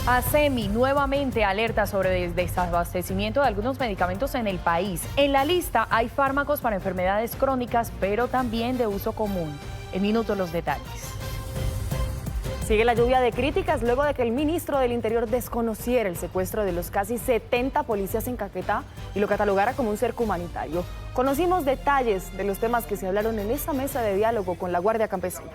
ASEMI nuevamente alerta sobre el desabastecimiento de algunos medicamentos en el país. En la lista hay fármacos para enfermedades crónicas, pero también de uso común. En minutos los detalles. Sigue la lluvia de críticas luego de que el ministro del Interior desconociera el secuestro de los casi 70 policías en Caquetá y lo catalogara como un cerco humanitario. Conocimos detalles de los temas que se hablaron en esa mesa de diálogo con la Guardia Campesina.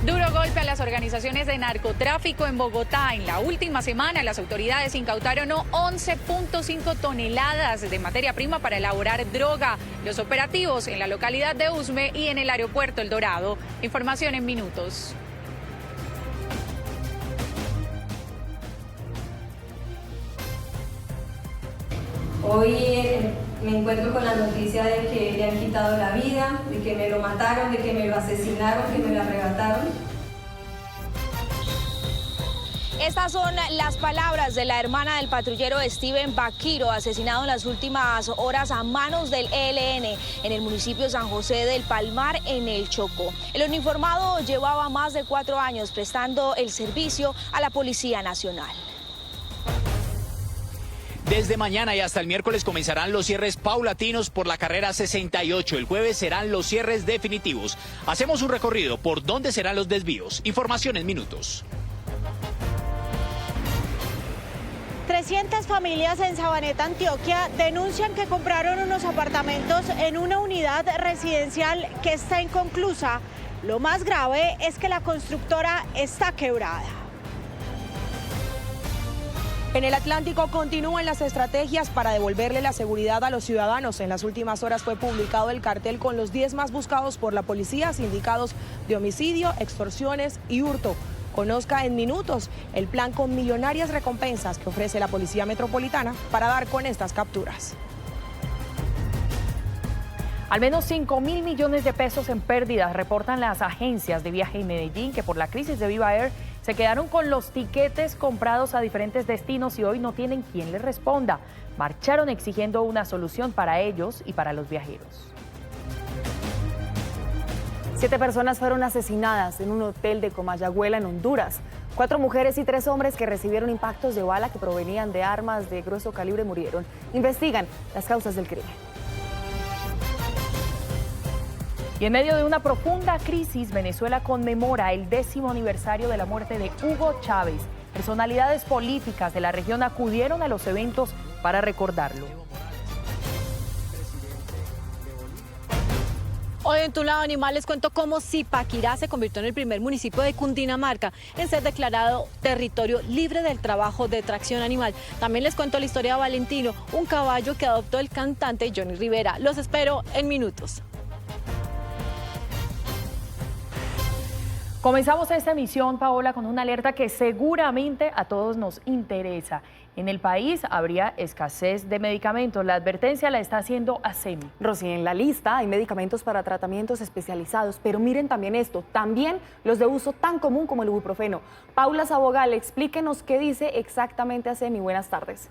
Duro golpe a las organizaciones de narcotráfico en Bogotá. En la última semana, las autoridades incautaron 11.5 toneladas de materia prima para elaborar droga. Los operativos en la localidad de Usme y en el aeropuerto El Dorado. Información en minutos. Hoy me encuentro con la noticia de que le han quitado la vida, de que me lo mataron, de que me lo asesinaron, que me lo arrebataron. Estas son las palabras de la hermana del patrullero Steven Baquiro, asesinado en las últimas horas a manos del ELN en el municipio de San José del Palmar, en el Chocó. El uniformado llevaba más de 4 años prestando el servicio a la Policía Nacional. Desde mañana y hasta el miércoles comenzarán los cierres paulatinos por la carrera 68. El jueves serán los cierres definitivos. Hacemos un recorrido por dónde serán los desvíos. Información en minutos. 300 familias en Sabaneta, Antioquia, denuncian que compraron unos apartamentos en una unidad residencial que está inconclusa. Lo más grave es que la constructora está quebrada. En el Atlántico continúan las estrategias para devolverle la seguridad a los ciudadanos. En las últimas horas fue publicado el cartel con los 10 más buscados por la policía, sindicados de homicidio, extorsiones y hurto. Conozca en minutos el plan con millonarias recompensas que ofrece la Policía Metropolitana para dar con estas capturas. Al menos 5.000 millones de pesos en pérdidas reportan las agencias de viaje en Medellín, que por la crisis de Viva Air se quedaron con los tiquetes comprados a diferentes destinos y hoy no tienen quien les responda. Marcharon exigiendo una solución para ellos y para los viajeros. 7 personas fueron asesinadas en un hotel de Comayagüela, en Honduras. 4 mujeres y 3 hombres que recibieron impactos de bala que provenían de armas de grueso calibre murieron. Investigan las causas del crimen. Y en medio de una profunda crisis, Venezuela conmemora el 10º aniversario de la muerte de Hugo Chávez. Personalidades políticas de la región acudieron a los eventos para recordarlo. Hoy en Tu Lado Animal les cuento cómo Zipaquirá se convirtió en el primer municipio de Cundinamarca en ser declarado territorio libre del trabajo de tracción animal. También les cuento la historia de Valentino, un caballo que adoptó el cantante Johnny Rivera. Los espero en minutos. Comenzamos esta emisión, Paola, con una alerta que seguramente a todos nos interesa. En el país habría escasez de medicamentos. La advertencia la está haciendo ASEMI. Rosy, en la lista hay medicamentos para tratamientos especializados, pero miren también esto, también los de uso tan común como el ibuprofeno. Paula Sabogal, explíquenos qué dice exactamente ASEMI. Buenas tardes.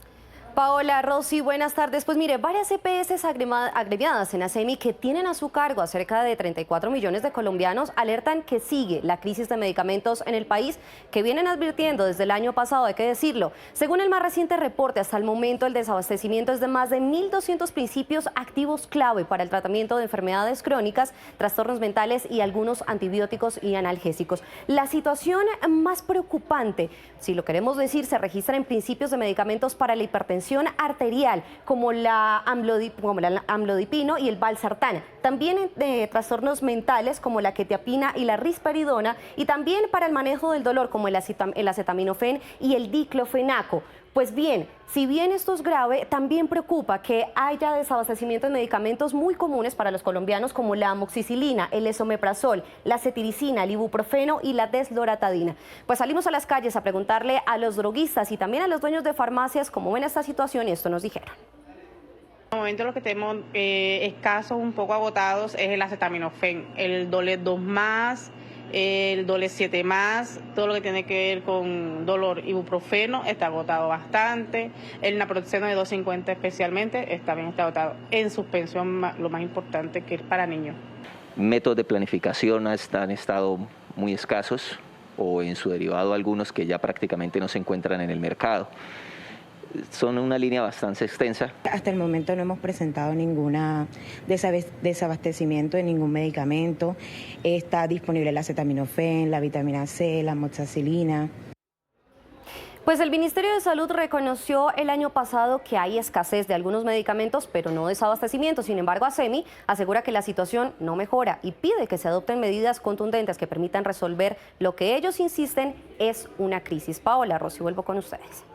Paola, Rosy, buenas tardes. Pues mire, varias EPS agremiadas en ASEMI que tienen a su cargo a cerca de 34 millones de colombianos alertan que sigue la crisis de medicamentos en el país, que vienen advirtiendo desde el año pasado, hay que decirlo. Según el más reciente reporte, hasta el momento el desabastecimiento es de más de 1.200 principios activos clave para el tratamiento de enfermedades crónicas, trastornos mentales y algunos antibióticos y analgésicos. La situación más preocupante, si lo queremos decir, se registra en principios de medicamentos para la hipertensión arterial, como la amlodipino y el valsartán. También de trastornos mentales, como la quetiapina y la risperidona, y también para el manejo del dolor, como el acetaminofén y el diclofenaco. Pues bien, si bien esto es grave, también preocupa que haya desabastecimiento de medicamentos muy comunes para los colombianos, como la amoxicilina, el esomeprazol, la cetiricina, el ibuprofeno y la desloratadina. Pues salimos a las calles a preguntarle a los droguistas y también a los dueños de farmacias cómo ven esta situación, y esto nos dijeron. En el momento lo que tenemos escasos, un poco agotados, es el acetaminofén. El Dolet 2+, el Dole 7+, todo lo que tiene que ver con dolor, ibuprofeno, está agotado bastante. El naproxeno de 250 especialmente, también está agotado. En suspensión, lo más importante que es para niños. Métodos de planificación han estado muy escasos, o en su derivado algunos que ya prácticamente no se encuentran en el mercado. Son una línea bastante extensa. Hasta el momento no hemos presentado ningún desabastecimiento de ningún medicamento. Está disponible el acetaminofén, la vitamina C, la amoxicilina. Pues el Ministerio de Salud reconoció el año pasado que hay escasez de algunos medicamentos, pero no desabastecimiento. Sin embargo, ASEMI asegura que la situación no mejora y pide que se adopten medidas contundentes que permitan resolver lo que ellos insisten es una crisis. Paola, Rosy, vuelvo con ustedes.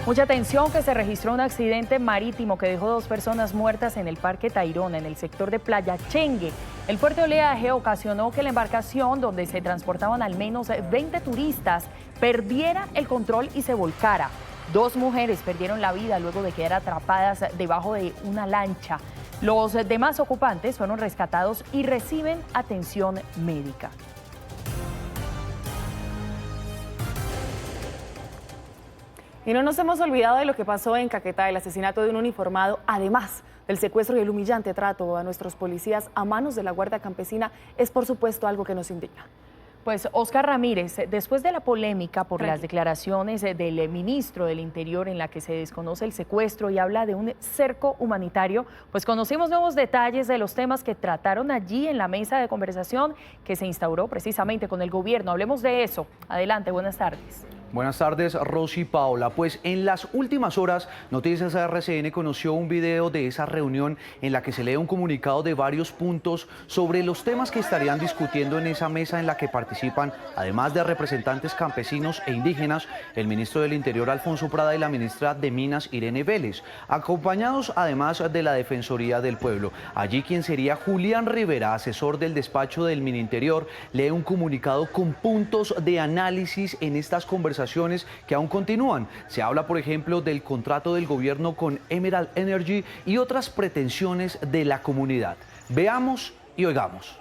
Mucha atención, que se registró un accidente marítimo que dejó 2 personas muertas en el Parque Tayrona, en el sector de Playa Chengue. El fuerte oleaje ocasionó que la embarcación, donde se transportaban al menos 20 turistas, perdiera el control y se volcara. 2 mujeres perdieron la vida luego de quedar atrapadas debajo de una lancha. Los demás ocupantes fueron rescatados y reciben atención médica. Y no nos hemos olvidado de lo que pasó en Caquetá, el asesinato de un uniformado, además del secuestro y el humillante trato a nuestros policías a manos de la Guardia Campesina, es por supuesto algo que nos indigna. Pues Oscar Ramírez, después de la polémica por las declaraciones del ministro del Interior en la que se desconoce el secuestro y habla de un cerco humanitario, pues conocimos nuevos detalles de los temas que trataron allí en la mesa de conversación que se instauró precisamente con el gobierno. Hablemos de eso. Adelante, buenas tardes. Buenas tardes, Rosy y Paola. Pues en las últimas horas, Noticias RCN conoció un video de esa reunión en la que se lee un comunicado de varios puntos sobre los temas que estarían discutiendo en esa mesa en la que participan, además de representantes campesinos e indígenas, el ministro del Interior, Alfonso Prada, y la ministra de Minas, Irene Vélez, acompañados además de la Defensoría del Pueblo. Allí quien sería Julián Rivera, asesor del despacho del Mininterior, lee un comunicado con puntos de análisis en estas conversaciones que aún continúan. Se habla, por ejemplo, del contrato del gobierno con Emerald Energy y otras pretensiones de la comunidad. Veamos y oigamos.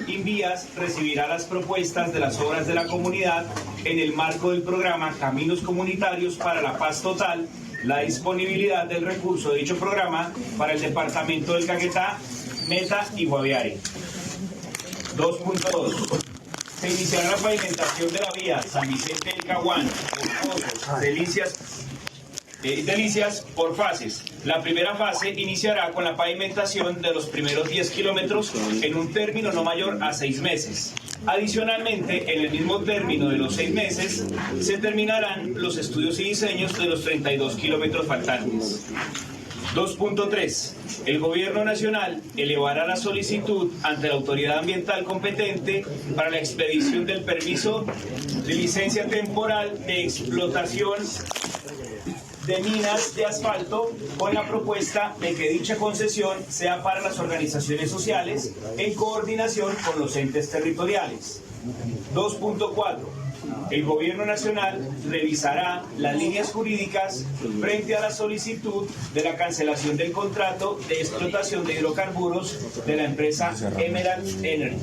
Invías recibirá las propuestas de las obras de la comunidad en el marco del programa Caminos Comunitarios para la Paz Total. La disponibilidad del recurso de dicho programa para el departamento del Caquetá, Meta y Guaviare. 2.2. Se iniciará la pavimentación de la vía San Vicente del Caguán, Delicias por fases. La primera fase iniciará con la pavimentación de los primeros 10 kilómetros en un término no mayor a 6 meses. Adicionalmente, en el mismo término de los 6 meses, se terminarán los estudios y diseños de los 32 kilómetros faltantes. 2.3. El Gobierno Nacional elevará la solicitud ante la autoridad ambiental competente para la expedición del permiso de licencia temporal de explotación de minas de asfalto, con la propuesta de que dicha concesión sea para las organizaciones sociales en coordinación con los entes territoriales. 2.4. El Gobierno Nacional revisará las líneas jurídicas frente a la solicitud de la cancelación del contrato de explotación de hidrocarburos de la empresa Emerald Energy.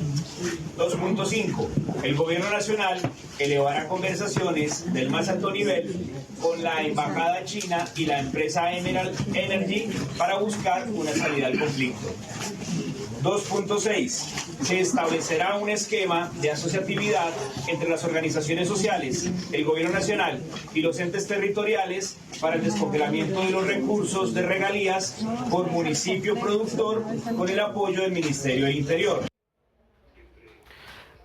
2.5. El Gobierno Nacional elevará conversaciones del más alto nivel con la Embajada China y la empresa Emerald Energy para buscar una salida al conflicto. 2.6. Se establecerá un esquema de asociatividad entre las organizaciones sociales, el Gobierno Nacional y los entes territoriales para el descongelamiento de los recursos de regalías por municipio productor con el apoyo del Ministerio del Interior.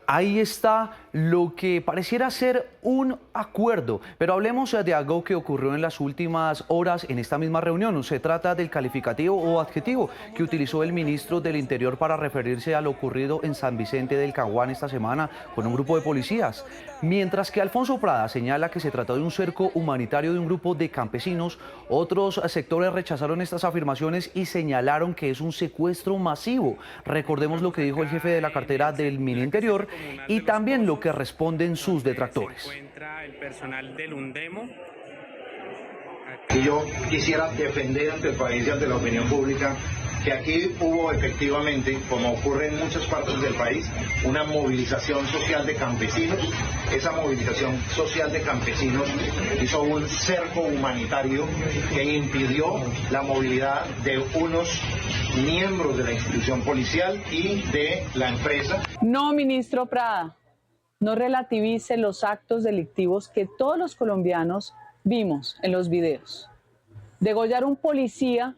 Ahí está lo que pareciera ser un acuerdo, pero hablemos de algo que ocurrió en las últimas horas en esta misma reunión. Se trata del calificativo o adjetivo que utilizó el ministro del Interior para referirse a lo ocurrido en San Vicente del Caguán esta semana con un grupo de policías. Mientras que Alfonso Prada señala que se trató de un cerco humanitario de un grupo de campesinos, otros sectores rechazaron estas afirmaciones y señalaron que es un secuestro masivo. Recordemos lo que dijo el jefe de la cartera del Mininterior y también lo que responden sus detractores. Se encuentra el personal del UNDEMO Y yo quisiera defender ante el país y ante la opinión pública que aquí hubo efectivamente, como ocurre en muchas partes del país, una movilización social de campesinos. Esa movilización social de campesinos hizo un cerco humanitario que impidió la movilidad de unos miembros de la institución policial y de la empresa. No, ministro Prada, no relativice los actos delictivos que todos los colombianos vimos en los videos. Degollar un policía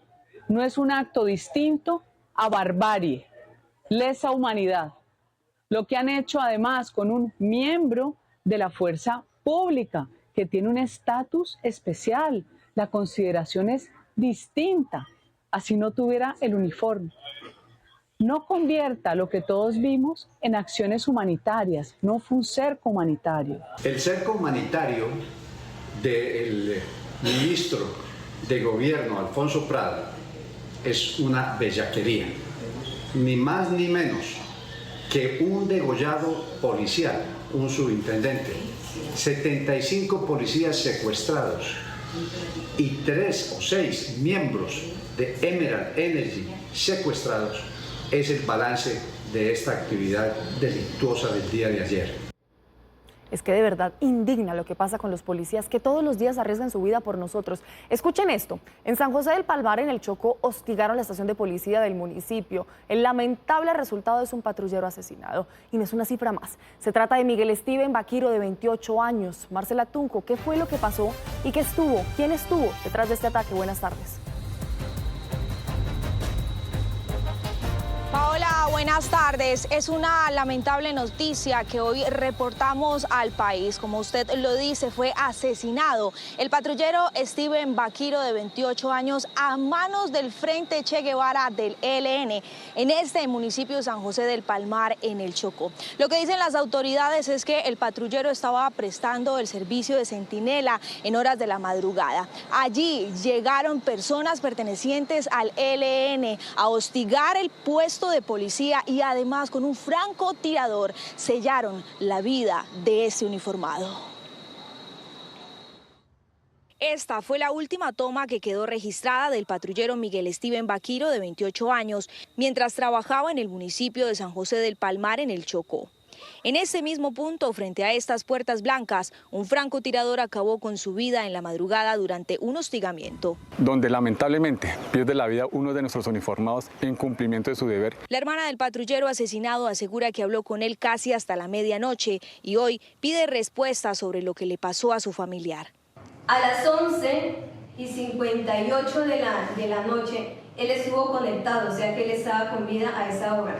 no es un acto distinto a barbarie, lesa humanidad. Lo que han hecho además con un miembro de la fuerza pública que tiene un estatus especial, la consideración es distinta, así no tuviera el uniforme. No convierta lo que todos vimos en acciones humanitarias, no fue un cerco humanitario. El cerco humanitario del ministro de Gobierno, Alfonso Prada, es una bellaquería, ni más ni menos que un degollado policial, un subintendente, 75 policías secuestrados y 3 o 6 miembros de Emerald Energy secuestrados, es el balance de esta actividad delictuosa del día de ayer. Es que de verdad indigna lo que pasa con los policías que todos los días arriesgan su vida por nosotros. Escuchen esto, en San José del Palmar, en el Chocó, hostigaron la estación de policía del municipio. El lamentable resultado es un patrullero asesinado. Y no es una cifra más. Se trata de Miguel Steven Baquiro, de 28 años. Marcela Tunco, ¿qué fue lo que pasó y quién estuvo detrás de este ataque? Buenas tardes. Paola, buenas tardes. Es una lamentable noticia que hoy reportamos al país. Como usted lo dice, fue asesinado el patrullero Steven Baquiro, de 28 años, a manos del Frente Che Guevara del ELN en este municipio de San José del Palmar, en el Chocó. Lo que dicen las autoridades es que el patrullero estaba prestando el servicio de centinela en horas de la madrugada. Allí llegaron personas pertenecientes al ELN a hostigar el puesto de policía y además con un francotirador sellaron la vida de ese uniformado. Esta fue la última toma que quedó registrada del patrullero Miguel Steven Baquiro, de 28 años, mientras trabajaba en el municipio de San José del Palmar, en el Chocó. En ese mismo punto, frente a estas puertas blancas, un francotirador acabó con su vida en la madrugada durante un hostigamiento, donde lamentablemente pierde la vida uno de nuestros uniformados en cumplimiento de su deber. La hermana del patrullero asesinado asegura que habló con él casi hasta la medianoche y hoy pide respuestas sobre lo que le pasó a su familiar. A las 11:58 de la noche, él estuvo conectado, o sea que él estaba con vida a esa hora.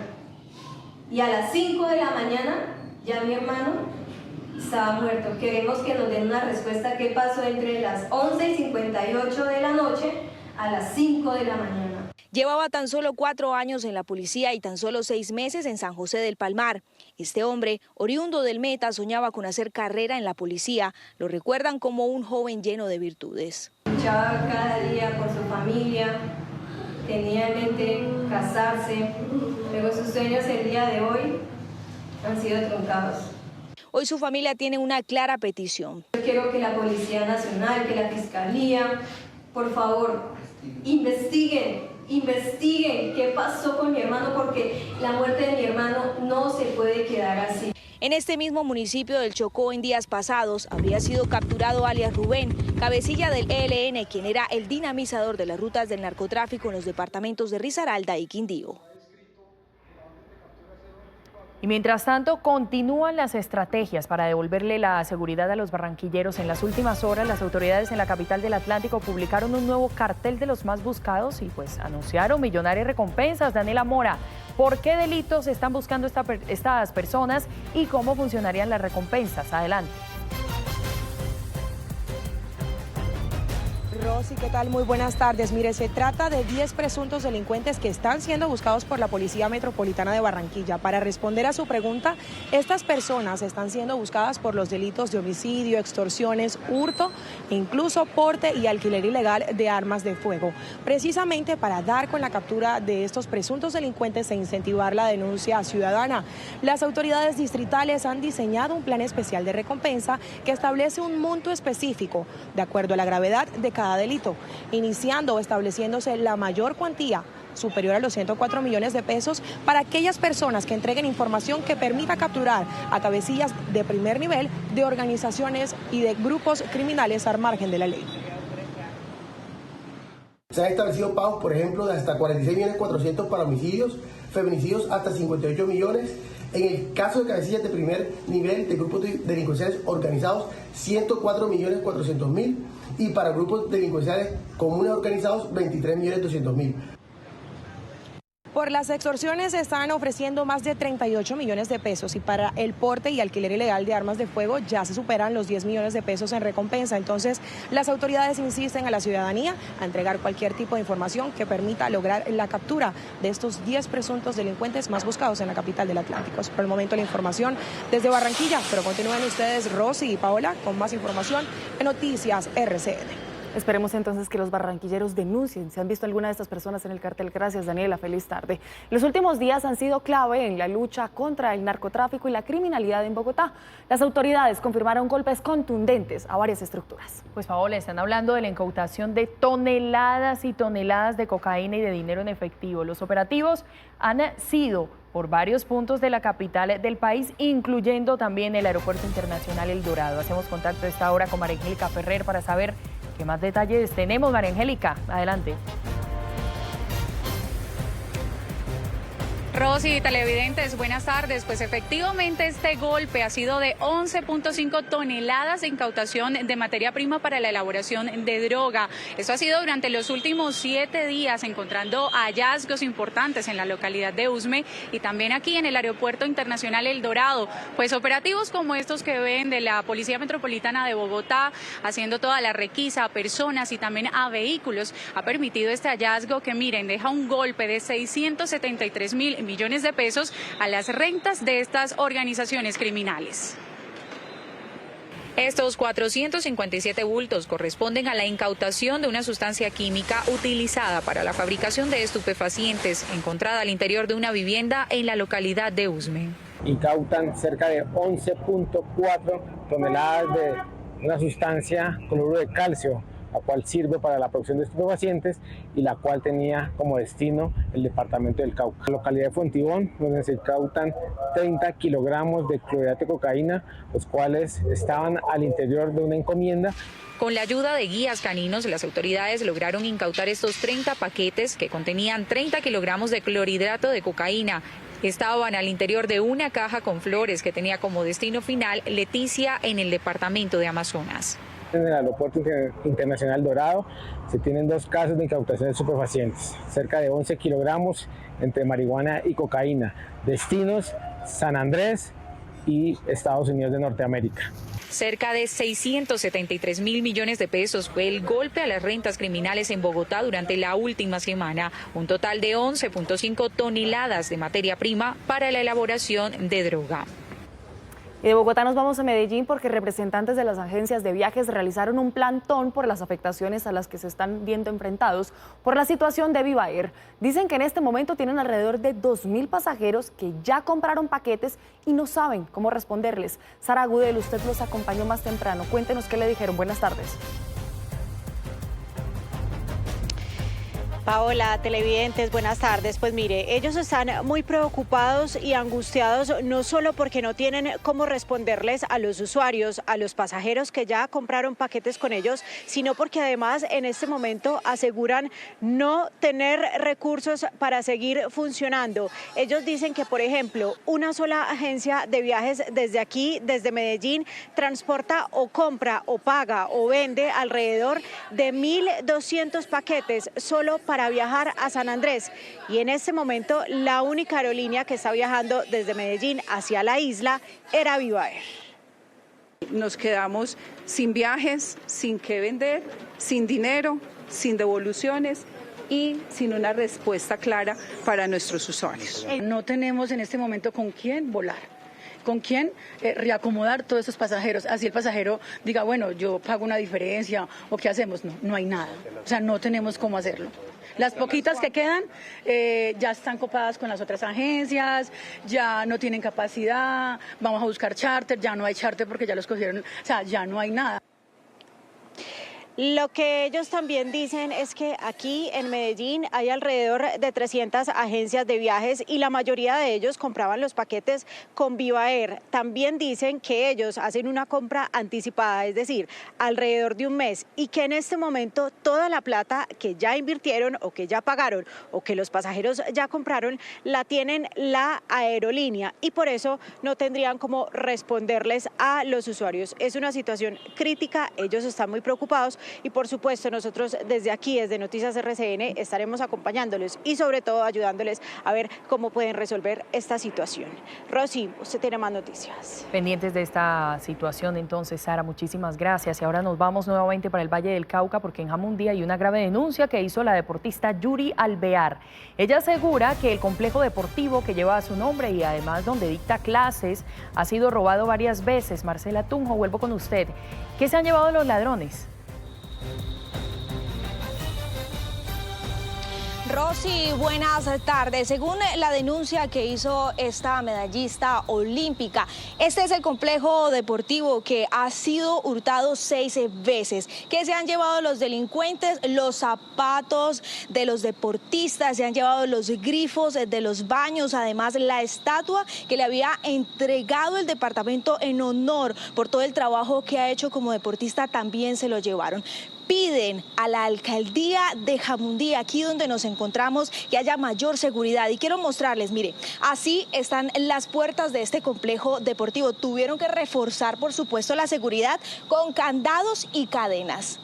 Y a las 5 de la mañana, ya mi hermano estaba muerto. Queremos que nos den una respuesta qué pasó entre las 11:58 de la noche a las 5 de la mañana. Llevaba tan solo 4 años en la policía y tan solo 6 meses en San José del Palmar. Este hombre, oriundo del Meta, soñaba con hacer carrera en la policía. Lo recuerdan como un joven lleno de virtudes. Luchaba cada día por su familia, tenía en mente casarse, pero sus sueños el día de hoy han sido truncados. Hoy su familia tiene una clara petición. Yo quiero que la Policía Nacional, que la Fiscalía, por favor, investiguen qué pasó con mi hermano, porque la muerte de mi hermano no se puede quedar así. En este mismo municipio del Chocó, en días pasados, habría sido capturado alias Rubén, cabecilla del ELN, quien era el dinamizador de las rutas del narcotráfico en los departamentos de Risaralda y Quindío. Y mientras tanto, continúan las estrategias para devolverle la seguridad a los barranquilleros. En las últimas horas, las autoridades en la capital del Atlántico publicaron un nuevo cartel de los más buscados y pues anunciaron millonarias recompensas. Daniela Mora, ¿por qué delitos están buscando estas personas y cómo funcionarían las recompensas? Adelante. Rosy, ¿qué tal? Muy buenas tardes. Mire, se trata de 10 presuntos delincuentes que están siendo buscados por la Policía Metropolitana de Barranquilla. Para responder a su pregunta, estas personas están siendo buscadas por los delitos de homicidio, extorsiones, hurto e incluso porte y alquiler ilegal de armas de fuego. Precisamente para dar con la captura de estos presuntos delincuentes e incentivar la denuncia ciudadana, las autoridades distritales han diseñado un plan especial de recompensa que establece un monto específico de acuerdo a la gravedad de cada delito, iniciando o estableciéndose la mayor cuantía superior a los 104 millones de pesos para aquellas personas que entreguen información que permita capturar a cabecillas de primer nivel de organizaciones y de grupos criminales al margen de la ley. Se han establecido pagos, por ejemplo, de hasta 46.400.000 para homicidios, feminicidios hasta 58 millones. En el caso de cabecillas de primer nivel de grupos delincuenciales organizados, 104.400.000 y para grupos delincuenciales comunes organizados, 23.200.000. Por las extorsiones se están ofreciendo más de 38 millones de pesos y para el porte y alquiler ilegal de armas de fuego ya se superan los 10 millones de pesos en recompensa. Entonces, las autoridades insisten a la ciudadanía a entregar cualquier tipo de información que permita lograr la captura de estos 10 presuntos delincuentes más buscados en la capital del Atlántico. Por el momento la información desde Barranquilla, pero continúen ustedes, Rosy y Paola, con más información en Noticias RCN. Esperemos entonces que los barranquilleros denuncien si han visto alguna de estas personas en el cartel. Gracias, Daniela. Feliz tarde. Los últimos días han sido clave en la lucha contra el narcotráfico y la criminalidad en Bogotá. Las autoridades confirmaron golpes contundentes a varias estructuras. Pues, Paola, están hablando de la incautación de toneladas y toneladas de cocaína y de dinero en efectivo. Los operativos han sido por varios puntos de la capital del país, incluyendo también el Aeropuerto Internacional El Dorado. Hacemos contacto a esta hora con María Angélica Ferrer para saber qué más detalles tenemos. María Angélica, adelante. Rosy, televidentes, buenas tardes. Pues efectivamente este golpe ha sido de 11.5 toneladas de incautación de materia prima para la elaboración de droga. Esto ha sido durante los últimos 7 días, encontrando hallazgos importantes en la localidad de Usme y también aquí en el Aeropuerto Internacional El Dorado. Pues operativos como estos que ven de la Policía Metropolitana de Bogotá, haciendo toda la requisa a personas y también a vehículos, ha permitido este hallazgo que, miren, deja un golpe de 673.000 millones de pesos a las rentas de estas organizaciones criminales. Estos 457 bultos corresponden a la incautación de una sustancia química utilizada para la fabricación de estupefacientes, encontrada al interior de una vivienda en la localidad de Usme. Incautan cerca de 11.4 toneladas de una sustancia cloruro de calcio, la cual sirve para la producción de estupefacientes y la cual tenía como destino el departamento del Cauca. La localidad de Fontibón, donde se incautan 30 kilogramos de clorhidrato de cocaína, los cuales estaban al interior de una encomienda. Con la ayuda de guías caninos, las autoridades lograron incautar estos 30 paquetes que contenían 30 kilogramos de clorhidrato de cocaína. Estaban al interior de una caja con flores que tenía como destino final Leticia en el departamento de Amazonas. En el Aeropuerto Internacional Dorado se tienen 2 casos de incautación de estupefacientes, cerca de 11 kilogramos entre marihuana y cocaína, destinos San Andrés y Estados Unidos de Norteamérica. Cerca de 673.000 millones de pesos fue el golpe a las rentas criminales en Bogotá durante la última semana, un total de 11.5 toneladas de materia prima para la elaboración de droga. Y de Bogotá nos vamos a Medellín porque representantes de las agencias de viajes realizaron un plantón por las afectaciones a las que se están viendo enfrentados por la situación de Viva Air. Dicen que en este momento tienen alrededor de 2.000 pasajeros que ya compraron paquetes y no saben cómo responderles. Sara Gudel, usted los acompañó más temprano. Cuéntenos qué le dijeron. Buenas tardes. Paola, televidentes, buenas tardes. Pues mire, ellos están muy preocupados y angustiados, no solo porque no tienen cómo responderles a los usuarios, a los pasajeros que ya compraron paquetes con ellos, sino porque además en este momento aseguran no tener recursos para seguir funcionando. Ellos dicen que, por ejemplo, una sola agencia de viajes desde aquí, desde Medellín, transporta o compra o paga o vende alrededor de 1.200 paquetes solo para viajar a San Andrés, y en este momento la única aerolínea que está viajando desde Medellín hacia la isla era Viva Air. Nos quedamos sin viajes, sin qué vender, sin dinero, sin devoluciones y sin una respuesta clara para nuestros usuarios. No tenemos en este momento con quién volar. ¿Con quién reacomodar todos esos pasajeros? Así el pasajero diga, bueno, yo pago una diferencia o qué hacemos. No, no hay nada. O sea, no tenemos cómo hacerlo. Las poquitas que quedan ya están copadas con las otras agencias, ya no tienen capacidad, vamos a buscar charter, ya no hay charter porque ya los cogieron, o sea, ya no hay nada. Lo que ellos también dicen es que aquí en Medellín hay alrededor de 300 agencias de viajes y la mayoría de ellos compraban los paquetes con Viva Air. También dicen que ellos hacen una compra anticipada, es decir, alrededor de un mes, y que en este momento toda la plata que ya invirtieron o que ya pagaron o que los pasajeros ya compraron la tienen la aerolínea y por eso no tendrían cómo responderles a los usuarios. Es una situación crítica, ellos están muy preocupados. Y por supuesto nosotros desde aquí, desde Noticias RCN, estaremos acompañándoles y sobre todo ayudándoles a ver cómo pueden resolver esta situación. Rosy, usted tiene más noticias. Pendientes de esta situación entonces, Sara, muchísimas gracias. Y ahora nos vamos nuevamente para el Valle del Cauca porque en Jamundí hay una grave denuncia que hizo la deportista Yuri Alvear. Ella asegura que el complejo deportivo que lleva su nombre y además donde dicta clases ha sido robado varias veces. Marcela Tunjo, vuelvo con usted. ¿Qué se han llevado los ladrones? Rosy, buenas tardes. Según la denuncia que hizo esta medallista olímpica, este es el complejo deportivo que ha sido hurtado 6 veces. ¿Qué se han llevado los delincuentes? Los zapatos de los deportistas, se han llevado los grifos de los baños, además la estatua que le había entregado el departamento en honor por todo el trabajo que ha hecho como deportista, también se lo llevaron. Piden a la alcaldía de Jamundí, aquí donde nos encontramos, que haya mayor seguridad. Y quiero mostrarles, mire, así están las puertas de este complejo deportivo. Tuvieron que reforzar, por supuesto, la seguridad con candados y cadenas.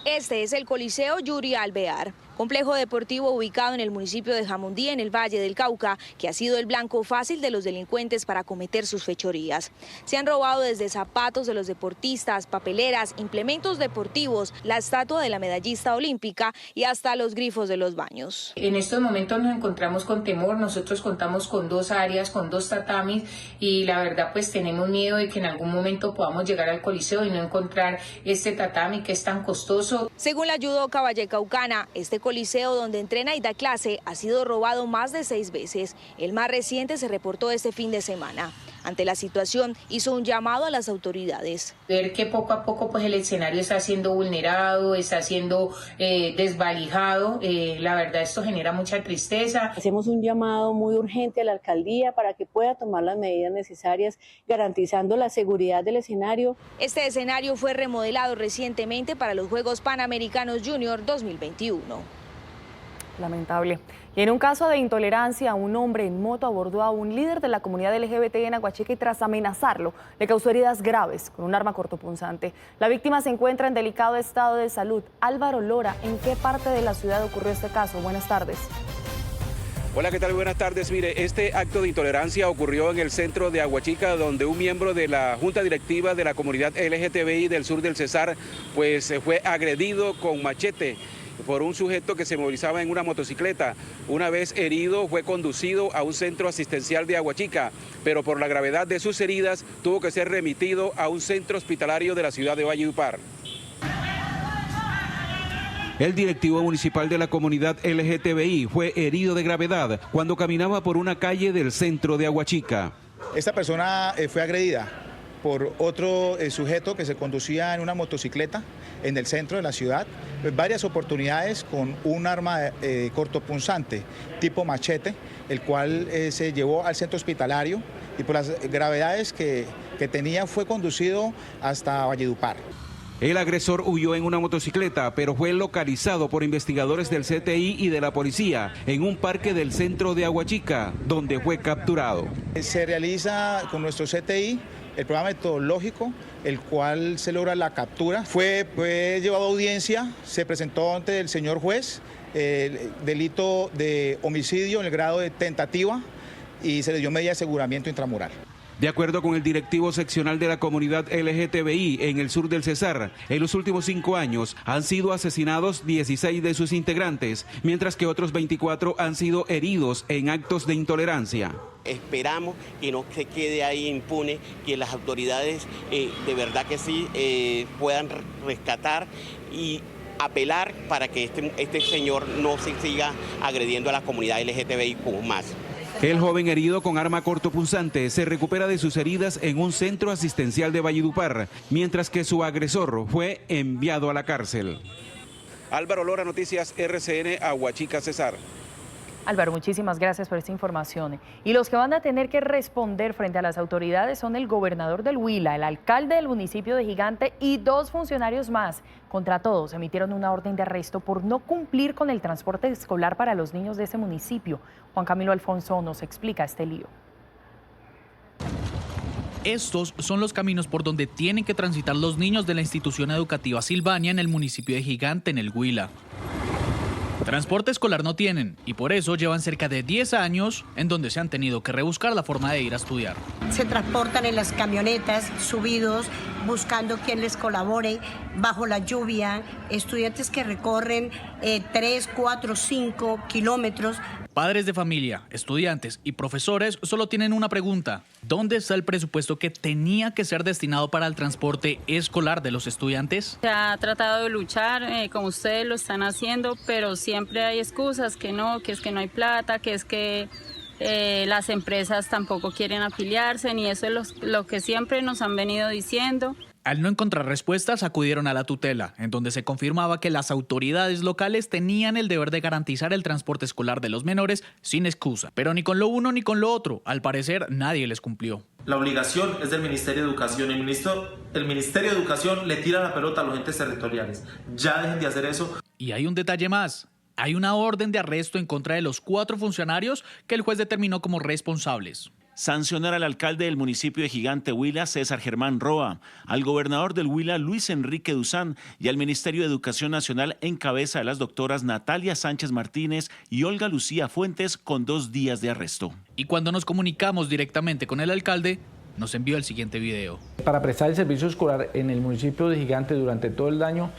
Este es el Coliseo Yuri Alvear, complejo deportivo ubicado en el municipio de Jamundí, en el Valle del Cauca, que ha sido el blanco fácil de los delincuentes para cometer sus fechorías. Se han robado desde zapatos de los deportistas, papeleras, implementos deportivos, la estatua de la medallista olímpica y hasta los grifos de los baños. En estos momentos nos encontramos con temor. Nosotros contamos con 2 áreas, con 2 tatamis y la verdad pues tenemos miedo de que en algún momento podamos llegar al Coliseo y no encontrar este tatami que es tan costoso. Según la judoka vallecaucana, este coliseo donde entrena y da clase ha sido robado más de 6 veces. El más reciente se reportó este fin de semana. Ante la situación, hizo un llamado a las autoridades. Ver que poco a poco pues el escenario está siendo vulnerado, está siendo desvalijado. La verdad esto genera mucha tristeza. Hacemos un llamado muy urgente a la alcaldía para que pueda tomar las medidas necesarias garantizando la seguridad del escenario. Este escenario fue remodelado recientemente para los Juegos Panamericanos Junior 2021. Lamentable. Y en un caso de intolerancia, un hombre en moto abordó a un líder de la comunidad LGBT en Aguachica y tras amenazarlo, le causó heridas graves con un arma cortopunzante. La víctima se encuentra en delicado estado de salud. Álvaro Lora, ¿en qué parte de la ciudad ocurrió este caso? Buenas tardes. Hola, ¿qué tal? Buenas tardes. Mire, este acto de intolerancia ocurrió en el centro de Aguachica, donde un miembro de la Junta Directiva de la comunidad LGTBI del sur del Cesar, pues fue agredido con machete por un sujeto que se movilizaba en una motocicleta. Una vez herido, fue conducido a un centro asistencial de Aguachica, pero por la gravedad de sus heridas tuvo que ser remitido a un centro hospitalario de la ciudad de Valledupar. El directivo municipal de la comunidad LGTBI fue herido de gravedad cuando caminaba por una calle del centro de Aguachica. Esta persona fue agredida por otro sujeto que se conducía en una motocicleta en el centro de la ciudad, varias oportunidades con un arma cortopunzante tipo machete, el cual se llevó al centro hospitalario y por las gravedades que tenía fue conducido hasta Valledupar. El agresor huyó en una motocicleta, pero fue localizado por investigadores del CTI y de la policía en un parque del centro de Aguachica, donde fue capturado. Se realiza con nuestro CTI el programa metodológico, el cual se logra la captura. Fue llevado a audiencia, se presentó ante el señor juez el delito de homicidio en el grado de tentativa y se le dio medida de aseguramiento intramural. De acuerdo con el directivo seccional de la comunidad LGTBI en el sur del Cesar, en los últimos 5 años han sido asesinados 16 de sus integrantes, mientras que otros 24 han sido heridos en actos de intolerancia. Esperamos que no se quede ahí impune, que las autoridades de verdad que sí puedan rescatar y apelar para que este señor no se siga agrediendo a la comunidad LGTBI más. El joven herido con arma cortopunzante se recupera de sus heridas en un centro asistencial de Valledupar, mientras que su agresor fue enviado a la cárcel. Álvaro Lora, Noticias RCN, Aguachica, Cesar. Álvaro, muchísimas gracias por esta información. Y los que van a tener que responder frente a las autoridades son el gobernador del Huila, el alcalde del municipio de Gigante y 2 funcionarios más. Contra todos emitieron una orden de arresto por no cumplir con el transporte escolar para los niños de ese municipio. Juan Camilo Alfonso nos explica este lío. Estos son los caminos por donde tienen que transitar los niños de la institución educativa Silvania en el municipio de Gigante, en el Huila. Transporte escolar no tienen y por eso llevan cerca de 10 años en donde se han tenido que rebuscar la forma de ir a estudiar. Se transportan en las camionetas, subidos, buscando quien les colabore, bajo la lluvia, estudiantes que recorren 3, 4, 5 kilómetros. Padres de familia, estudiantes y profesores solo tienen una pregunta: ¿dónde está el presupuesto que tenía que ser destinado para el transporte escolar de los estudiantes? Se ha tratado de luchar, como ustedes lo están haciendo, pero siempre hay excusas, que es que no hay plata, que es que las empresas tampoco quieren afiliarse, y eso es lo que siempre nos han venido diciendo. Al no encontrar respuestas, acudieron a la tutela, en donde se confirmaba que las autoridades locales tenían el deber de garantizar el transporte escolar de los menores sin excusa. Pero ni con lo uno ni con lo otro, al parecer, nadie les cumplió. La obligación es del Ministerio de Educación. El Ministerio de Educación le tira la pelota a los entes territoriales. Ya dejen de hacer eso. Y hay un detalle más. Hay una orden de arresto en contra de los 4 funcionarios que el juez determinó como responsables. Sancionar al alcalde del municipio de Gigante, Huila, César Germán Roa, al gobernador del Huila, Luis Enrique Duzán, y al Ministerio de Educación Nacional en cabeza de las doctoras Natalia Sánchez Martínez y Olga Lucía Fuentes, con 2 días de arresto. Y cuando nos comunicamos directamente con el alcalde, nos envió el siguiente video. Para prestar el servicio escolar en el municipio de Gigante durante todo el año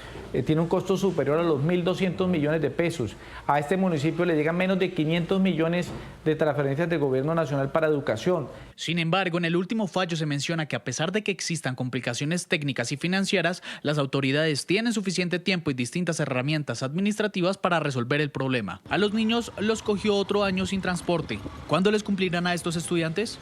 tiene un costo superior a los 1.200 millones de pesos. A este municipio le llegan menos de 500 millones de transferencias del gobierno nacional para educación. Sin embargo, en el último fallo se menciona que a pesar de que existan complicaciones técnicas y financieras, las autoridades tienen suficiente tiempo y distintas herramientas administrativas para resolver el problema. A los niños los cogió otro año sin transporte. ¿Cuándo les cumplirán a estos estudiantes?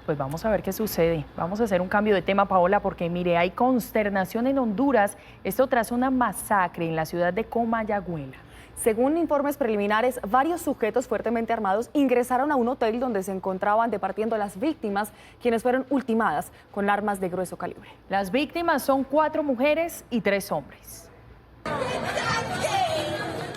Pues vamos a ver qué sucede. Vamos a hacer un cambio de tema, Paola, porque mire, hay consternación en Honduras, esto tras una masacre en la ciudad de Comayagüela. Según informes preliminares, varios sujetos fuertemente armados ingresaron a un hotel donde se encontraban departiendo a las víctimas, quienes fueron ultimadas con armas de grueso calibre. Las víctimas son 4 mujeres y 3 hombres.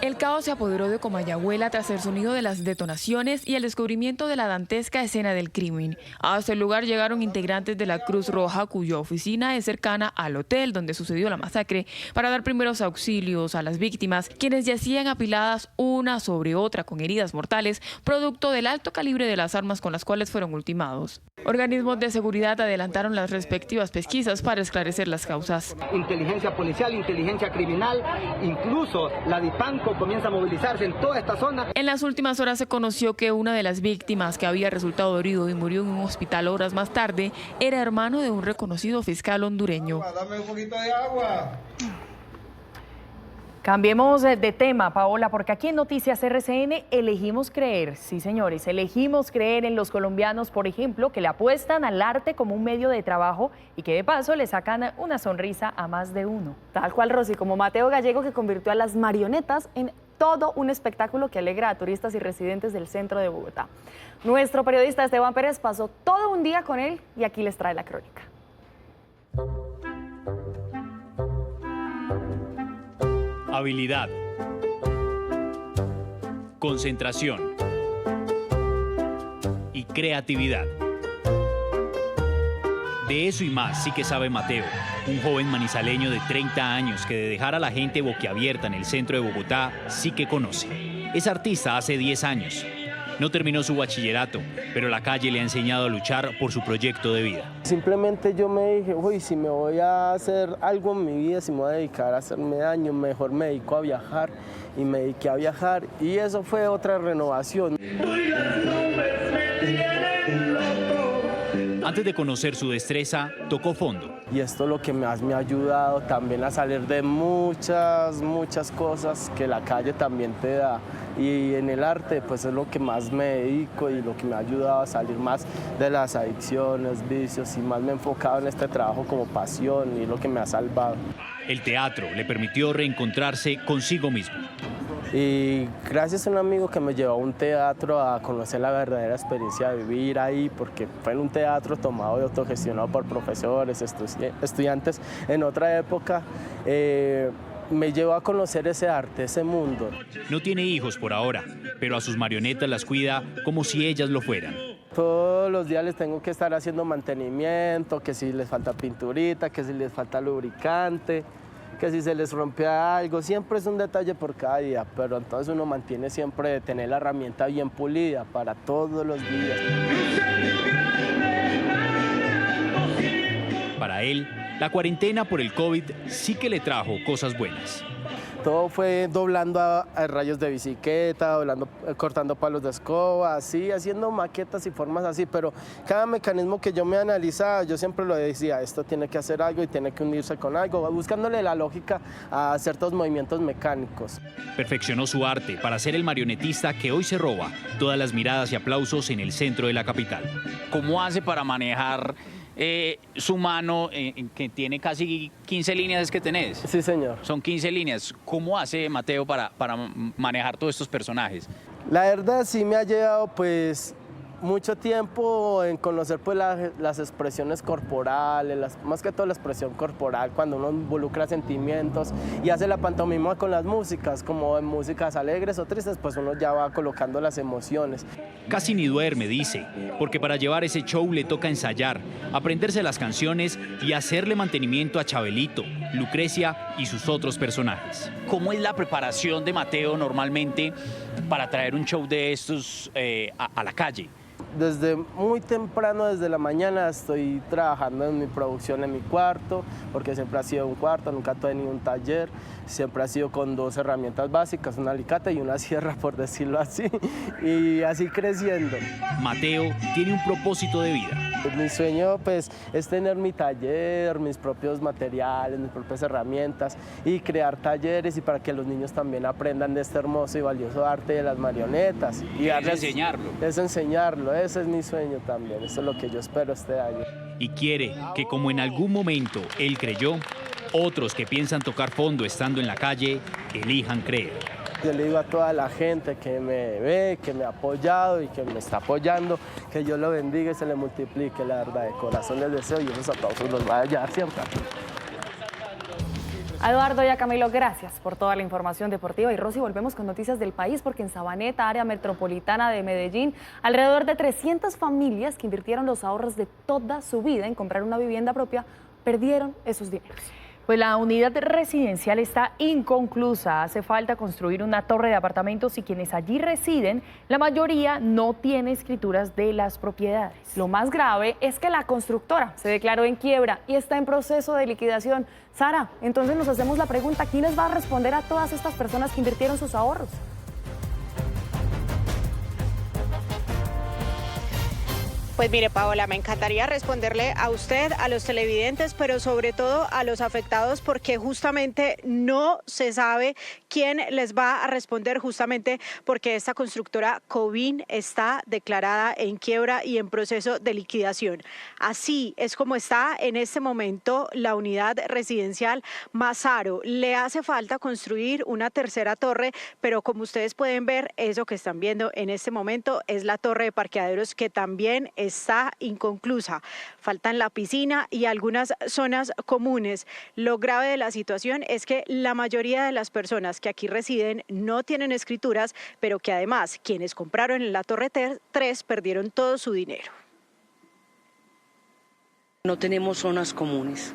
El caos se apoderó de Comayagüela tras el sonido de las detonaciones y el descubrimiento de la dantesca escena del crimen. Hasta el lugar llegaron integrantes de la Cruz Roja, cuya oficina es cercana al hotel donde sucedió la masacre, para dar primeros auxilios a las víctimas, quienes yacían apiladas una sobre otra con heridas mortales, producto del alto calibre de las armas con las cuales fueron ultimados. Organismos de seguridad adelantaron las respectivas pesquisas para esclarecer las causas. Inteligencia policial, inteligencia criminal, incluso la DIPANCO comienza a movilizarse en toda esta zona. En las últimas horas se conoció que una de las víctimas, que había resultado herido y murió en un hospital horas más tarde, era hermano de un reconocido fiscal hondureño. Dame un poquito de agua. Cambiemos de tema, Paola, porque aquí en Noticias RCN elegimos creer, sí señores, elegimos creer en los colombianos, por ejemplo, que le apuestan al arte como un medio de trabajo y que de paso le sacan una sonrisa a más de uno. Tal cual, Rosy, como Mateo Gallego, que convirtió a las marionetas en todo un espectáculo que alegra a turistas y residentes del centro de Bogotá. Nuestro periodista Esteban Pérez pasó todo un día con él y aquí les trae la crónica. Habilidad, concentración y creatividad. De eso y más sí que sabe Mateo, un joven manizaleño de 30 años que de dejar a la gente boquiabierta en el centro de Bogotá sí que conoce. Es artista hace 10 años. No terminó su bachillerato, pero la calle le ha enseñado a luchar por su proyecto de vida. Simplemente yo me dije, uy, si me voy a hacer algo en mi vida, si me voy a dedicar a hacerme daño, mejor me dedico a viajar. Y me dediqué a viajar y eso fue otra renovación. Antes de conocer su destreza, tocó fondo. Y esto es lo que más me ha ayudado también a salir de muchas cosas que la calle también te da. Y en el arte pues es lo que más me dedico y lo que me ha ayudado a salir más de las adicciones, vicios, y más me he enfocado en este trabajo como pasión, y lo que me ha salvado. El teatro le permitió reencontrarse consigo mismo. Y gracias a un amigo que me llevó a un teatro a conocer la verdadera experiencia de vivir ahí, porque fue en un teatro tomado y autogestionado por profesores, estudiantes en otra época, me llevó a conocer ese arte, ese mundo. No tiene hijos por ahora, pero a sus marionetas las cuida como si ellas lo fueran. Todos los días les tengo que estar haciendo mantenimiento, que si les falta pinturita, que si les falta lubricante, que si se les rompe algo, siempre es un detalle por cada día, pero entonces uno mantiene siempre de tener la herramienta bien pulida para todos los días. Para él, la cuarentena por el COVID sí que le trajo cosas buenas. Todo fue doblando a rayos de bicicleta, cortando palos de escoba, así, haciendo maquetas y formas así, pero cada mecanismo que yo me analizaba, yo siempre lo decía, esto tiene que hacer algo y tiene que unirse con algo, buscándole la lógica a ciertos movimientos mecánicos. Perfeccionó su arte para ser el marionetista que hoy se roba todas las miradas y aplausos en el centro de la capital. ¿Cómo hace para manejar su mano, que tiene casi 15 líneas es que tenés? Sí, señor. Son 15 líneas. ¿Cómo hace Mateo para manejar todos estos personajes? La verdad sí me ha llevado pues mucho tiempo en conocer pues las expresiones corporales, más que todo la expresión corporal, cuando uno involucra sentimientos y hace la pantomima con las músicas, como en músicas alegres o tristes, pues uno ya va colocando las emociones. Casi ni duerme, dice, porque para llevar ese show le toca ensayar, aprenderse las canciones y hacerle mantenimiento a Chabelito, Lucrecia y sus otros personajes. ¿Cómo es la preparación de Mateo normalmente para traer un show de estos a la calle? Desde muy temprano, desde la mañana, estoy trabajando en mi producción en mi cuarto, porque siempre ha sido un cuarto, nunca tuve ni un taller, siempre ha sido con 2 herramientas básicas, un alicate y una sierra, por decirlo así, y así creciendo. Mateo tiene un propósito de vida. Mi sueño pues es tener mi taller, mis propios materiales, mis propias herramientas y crear talleres y para que los niños también aprendan de este hermoso y valioso arte de las marionetas. Y enseñarlo. Es enseñarlo, ese es mi sueño también, eso es lo que yo espero este año. Y quiere que como en algún momento él creyó, otros que piensan tocar fondo estando en la calle, elijan creer. Yo le digo a toda la gente que me ve, que me ha apoyado y que me está apoyando, que Dios lo bendiga y se le multiplique, la verdad, de corazón les deseo y esos aplausos los va a llevar siempre. A Eduardo y a Camilo, gracias por toda la información deportiva. Y Rosy, volvemos con noticias del país, porque en Sabaneta, área metropolitana de Medellín, alrededor de 300 familias que invirtieron los ahorros de toda su vida en comprar una vivienda propia, perdieron esos dineros. Pues la unidad residencial está inconclusa. Hace falta construir una torre de apartamentos y quienes allí residen, la mayoría no tiene escrituras de las propiedades. Lo más grave es que la constructora se declaró en quiebra y está en proceso de liquidación. Sara, entonces nos hacemos la pregunta, ¿quién les va a responder a todas estas personas que invirtieron sus ahorros? Pues mire, Paola, me encantaría responderle a usted, a los televidentes, pero sobre todo a los afectados, porque justamente no se sabe quién les va a responder, justamente porque esta constructora Covin está declarada en quiebra y en proceso de liquidación. Así es como está en este momento la unidad residencial Mazaro. Le hace falta construir una tercera torre, pero como ustedes pueden ver, eso que están viendo en este momento es la torre de parqueaderos, que también está inconclusa. Faltan la piscina y algunas zonas comunes. Lo grave de la situación es que la mayoría de las personas que aquí residen no tienen escrituras, pero que además quienes compraron en la Torre 3 perdieron todo su dinero. No tenemos zonas comunes.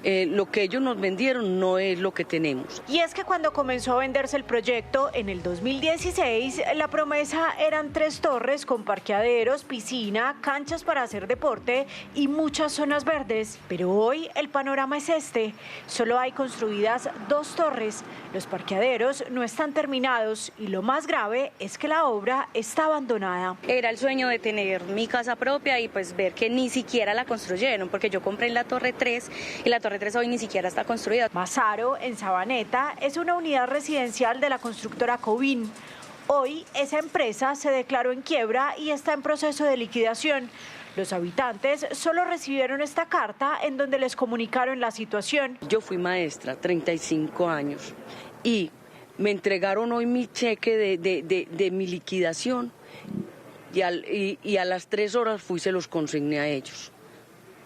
lo que ellos nos vendieron no es lo que tenemos. Y es que cuando comenzó a venderse el proyecto en el 2016, la promesa eran 3 torres con parqueaderos, piscina, canchas para hacer deporte y muchas zonas verdes. Pero hoy el panorama es este. Solo hay construidas 2 torres. Los parqueaderos no están terminados y lo más grave es que la obra está abandonada. Era el sueño de tener mi casa propia y pues ver que ni siquiera la construyeron, porque yo compré en la Torre 3 y la Torre 3 hoy ni siquiera está construida. Mazaro, en Sabaneta, es una unidad residencial de la constructora Covin. Hoy esa empresa se declaró en quiebra y está en proceso de liquidación. Los habitantes solo recibieron esta carta en donde les comunicaron la situación. Yo fui maestra, 35 años, y me entregaron hoy mi cheque de mi liquidación y a las 3 horas fui y se los consigné a ellos.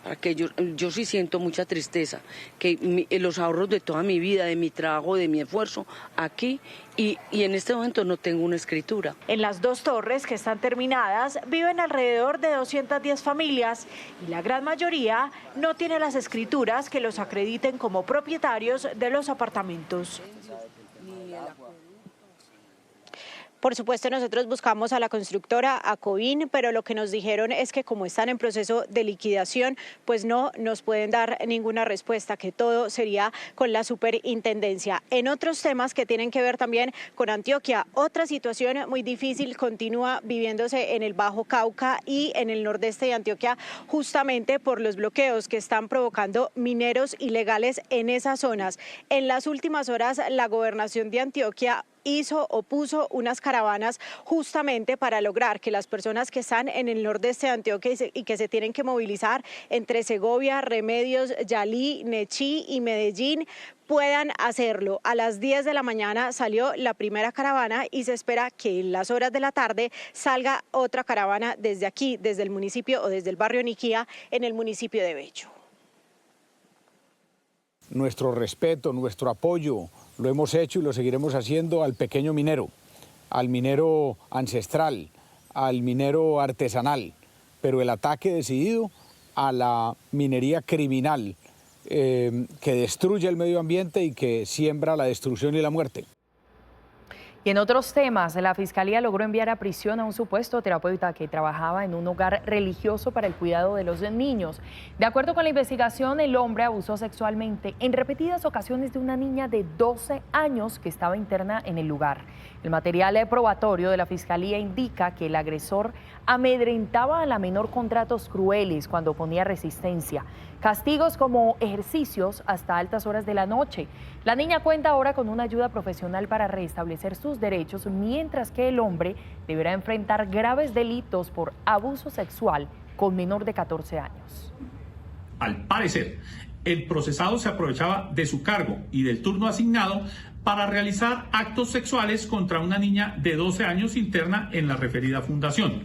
Para que yo sí siento mucha tristeza, que los ahorros de toda mi vida, de mi trabajo, de mi esfuerzo, aquí y en este momento no tengo una escritura. En las 2 torres que están terminadas viven alrededor de 210 familias y la gran mayoría no tiene las escrituras que los acrediten como propietarios de los apartamentos. Por supuesto, nosotros buscamos a la constructora, a Covin, pero lo que nos dijeron es que como están en proceso de liquidación, pues no nos pueden dar ninguna respuesta, que todo sería con la superintendencia. En otros temas que tienen que ver también con Antioquia, otra situación muy difícil continúa viviéndose en el Bajo Cauca y en el nordeste de Antioquia, justamente por los bloqueos que están provocando mineros ilegales en esas zonas. En las últimas horas, la gobernación de Antioquia puso unas caravanas justamente para lograr que las personas que están en el nordeste de Antioquia y que se tienen que movilizar entre Segovia, Remedios, Yalí, Nechí y Medellín puedan hacerlo. A las 10 de la mañana salió la primera caravana y se espera que en las horas de la tarde salga otra caravana desde aquí, desde el municipio o desde el barrio Niquía en el municipio de Bello. Nuestro respeto, nuestro apoyo, lo hemos hecho y lo seguiremos haciendo al pequeño minero, al minero ancestral, al minero artesanal, pero el ataque decidido a la minería criminal que destruye el medio ambiente y que siembra la destrucción y la muerte. Y en otros temas, la Fiscalía logró enviar a prisión a un supuesto terapeuta que trabajaba en un hogar religioso para el cuidado de los niños. De acuerdo con la investigación, el hombre abusó sexualmente en repetidas ocasiones de una niña de 12 años que estaba interna en el lugar. El material probatorio de la Fiscalía indica que el agresor amedrentaba a la menor con tratos crueles cuando ponía resistencia, castigos como ejercicios hasta altas horas de la noche. La niña cuenta ahora con una ayuda profesional para restablecer sus derechos, mientras que el hombre deberá enfrentar graves delitos por abuso sexual con menor de 14 años. Al parecer, el procesado se aprovechaba de su cargo y del turno asignado para realizar actos sexuales contra una niña de 12 años interna en la referida fundación.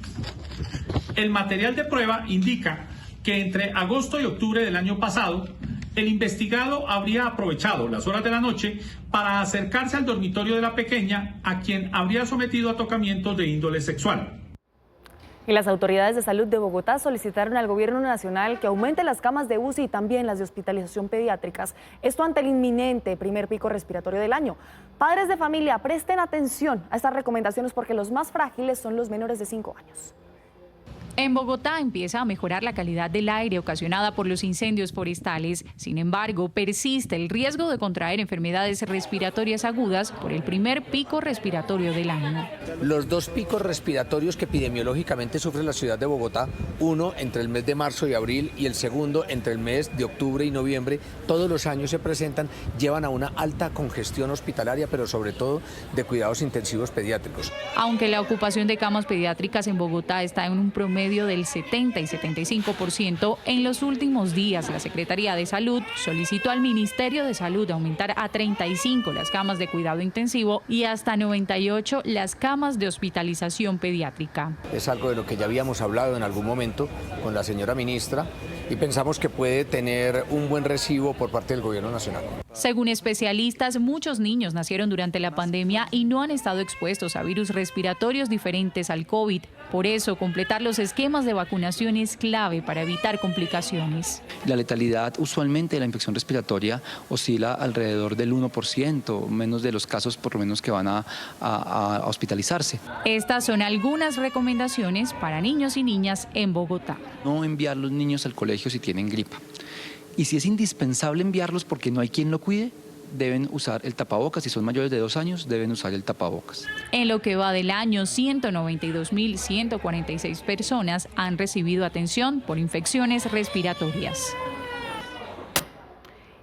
El material de prueba indica que entre agosto y octubre del año pasado, el investigado habría aprovechado las horas de la noche para acercarse al dormitorio de la pequeña, a quien habría sometido a tocamientos de índole sexual. Y las autoridades de salud de Bogotá solicitaron al gobierno nacional que aumente las camas de UCI y también las de hospitalización pediátricas. Esto ante el inminente primer pico respiratorio del año. Padres de familia, presten atención a estas recomendaciones porque los más frágiles son los menores de 5 años. En Bogotá empieza a mejorar la calidad del aire ocasionada por los incendios forestales. Sin embargo, persiste el riesgo de contraer enfermedades respiratorias agudas por el primer pico respiratorio del año. Los 2 picos respiratorios que epidemiológicamente sufre la ciudad de Bogotá, uno entre el mes de marzo y abril y el segundo entre el mes de octubre y noviembre, todos los años se presentan, llevan a una alta congestión hospitalaria, pero sobre todo de cuidados intensivos pediátricos. Aunque la ocupación de camas pediátricas en Bogotá está en un promedio del 70 y 75%, en los últimos días la Secretaría de Salud solicitó al Ministerio de Salud aumentar a 35 las camas de cuidado intensivo y hasta 98 las camas de hospitalización pediátrica. Es algo de lo que ya habíamos hablado en algún momento con la señora ministra y pensamos que puede tener un buen recibo por parte del gobierno nacional. Según especialistas, muchos niños nacieron durante la pandemia y no han estado expuestos a virus respiratorios diferentes al COVID. Por eso, completar los esquemas esquemas de vacunación es clave para evitar complicaciones. La letalidad usualmente de la infección respiratoria oscila alrededor del 1%, menos de los casos por lo menos que van a hospitalizarse. Estas son algunas recomendaciones para niños y niñas en Bogotá. No enviar los niños al colegio si tienen gripa. Y si es indispensable enviarlos porque no hay quien lo cuide, deben usar el tapabocas. Si son mayores de 2 años, deben usar el tapabocas. En lo que va del año, 192.146 personas han recibido atención por infecciones respiratorias.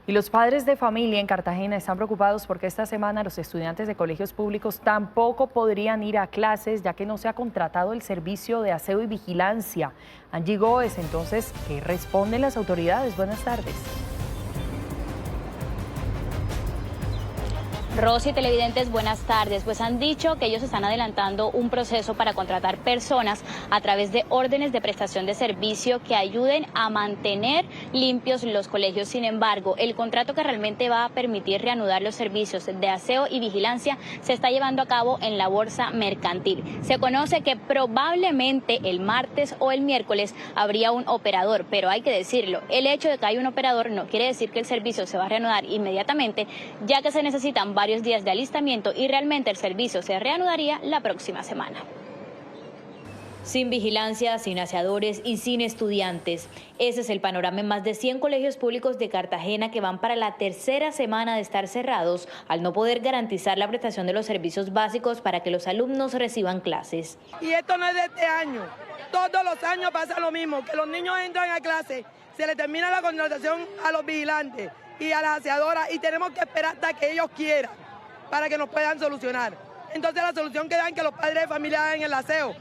Y los padres de familia en Cartagena están preocupados porque esta semana los estudiantes de colegios públicos tampoco podrían ir a clases, ya que no se ha contratado el servicio de aseo y vigilancia. Angie Góez, entonces, ¿qué responden las autoridades? Buenas tardes. Rosy, televidentes, buenas tardes. Pues han dicho que ellos están adelantando un proceso para contratar personas a través de órdenes de prestación de servicio que ayuden a mantener limpios los colegios. Sin embargo, el contrato que realmente va a permitir reanudar los servicios de aseo y vigilancia se está llevando a cabo en la Bolsa Mercantil. Se conoce que probablemente el martes o el miércoles habría un operador, pero hay que decirlo, el hecho de que hay un operador no quiere decir que el servicio se va a reanudar inmediatamente, ya que se necesitan varios días de alistamiento y realmente el servicio se reanudaría la próxima semana. Sin vigilancia, sin aseadores y sin estudiantes. Ese es el panorama en más de 100 colegios públicos de Cartagena que van para la tercera semana de estar cerrados al no poder garantizar la prestación de los servicios básicos para que los alumnos reciban clases. Y esto no es de este año. Todos los años pasa lo mismo, que los niños entran a clase, se les termina la contratación a los vigilantes y a las aseadoras y tenemos que esperar hasta que ellos quieran para que nos puedan solucionar. Entonces la solución que dan es que los padres de familia hagan el aseo.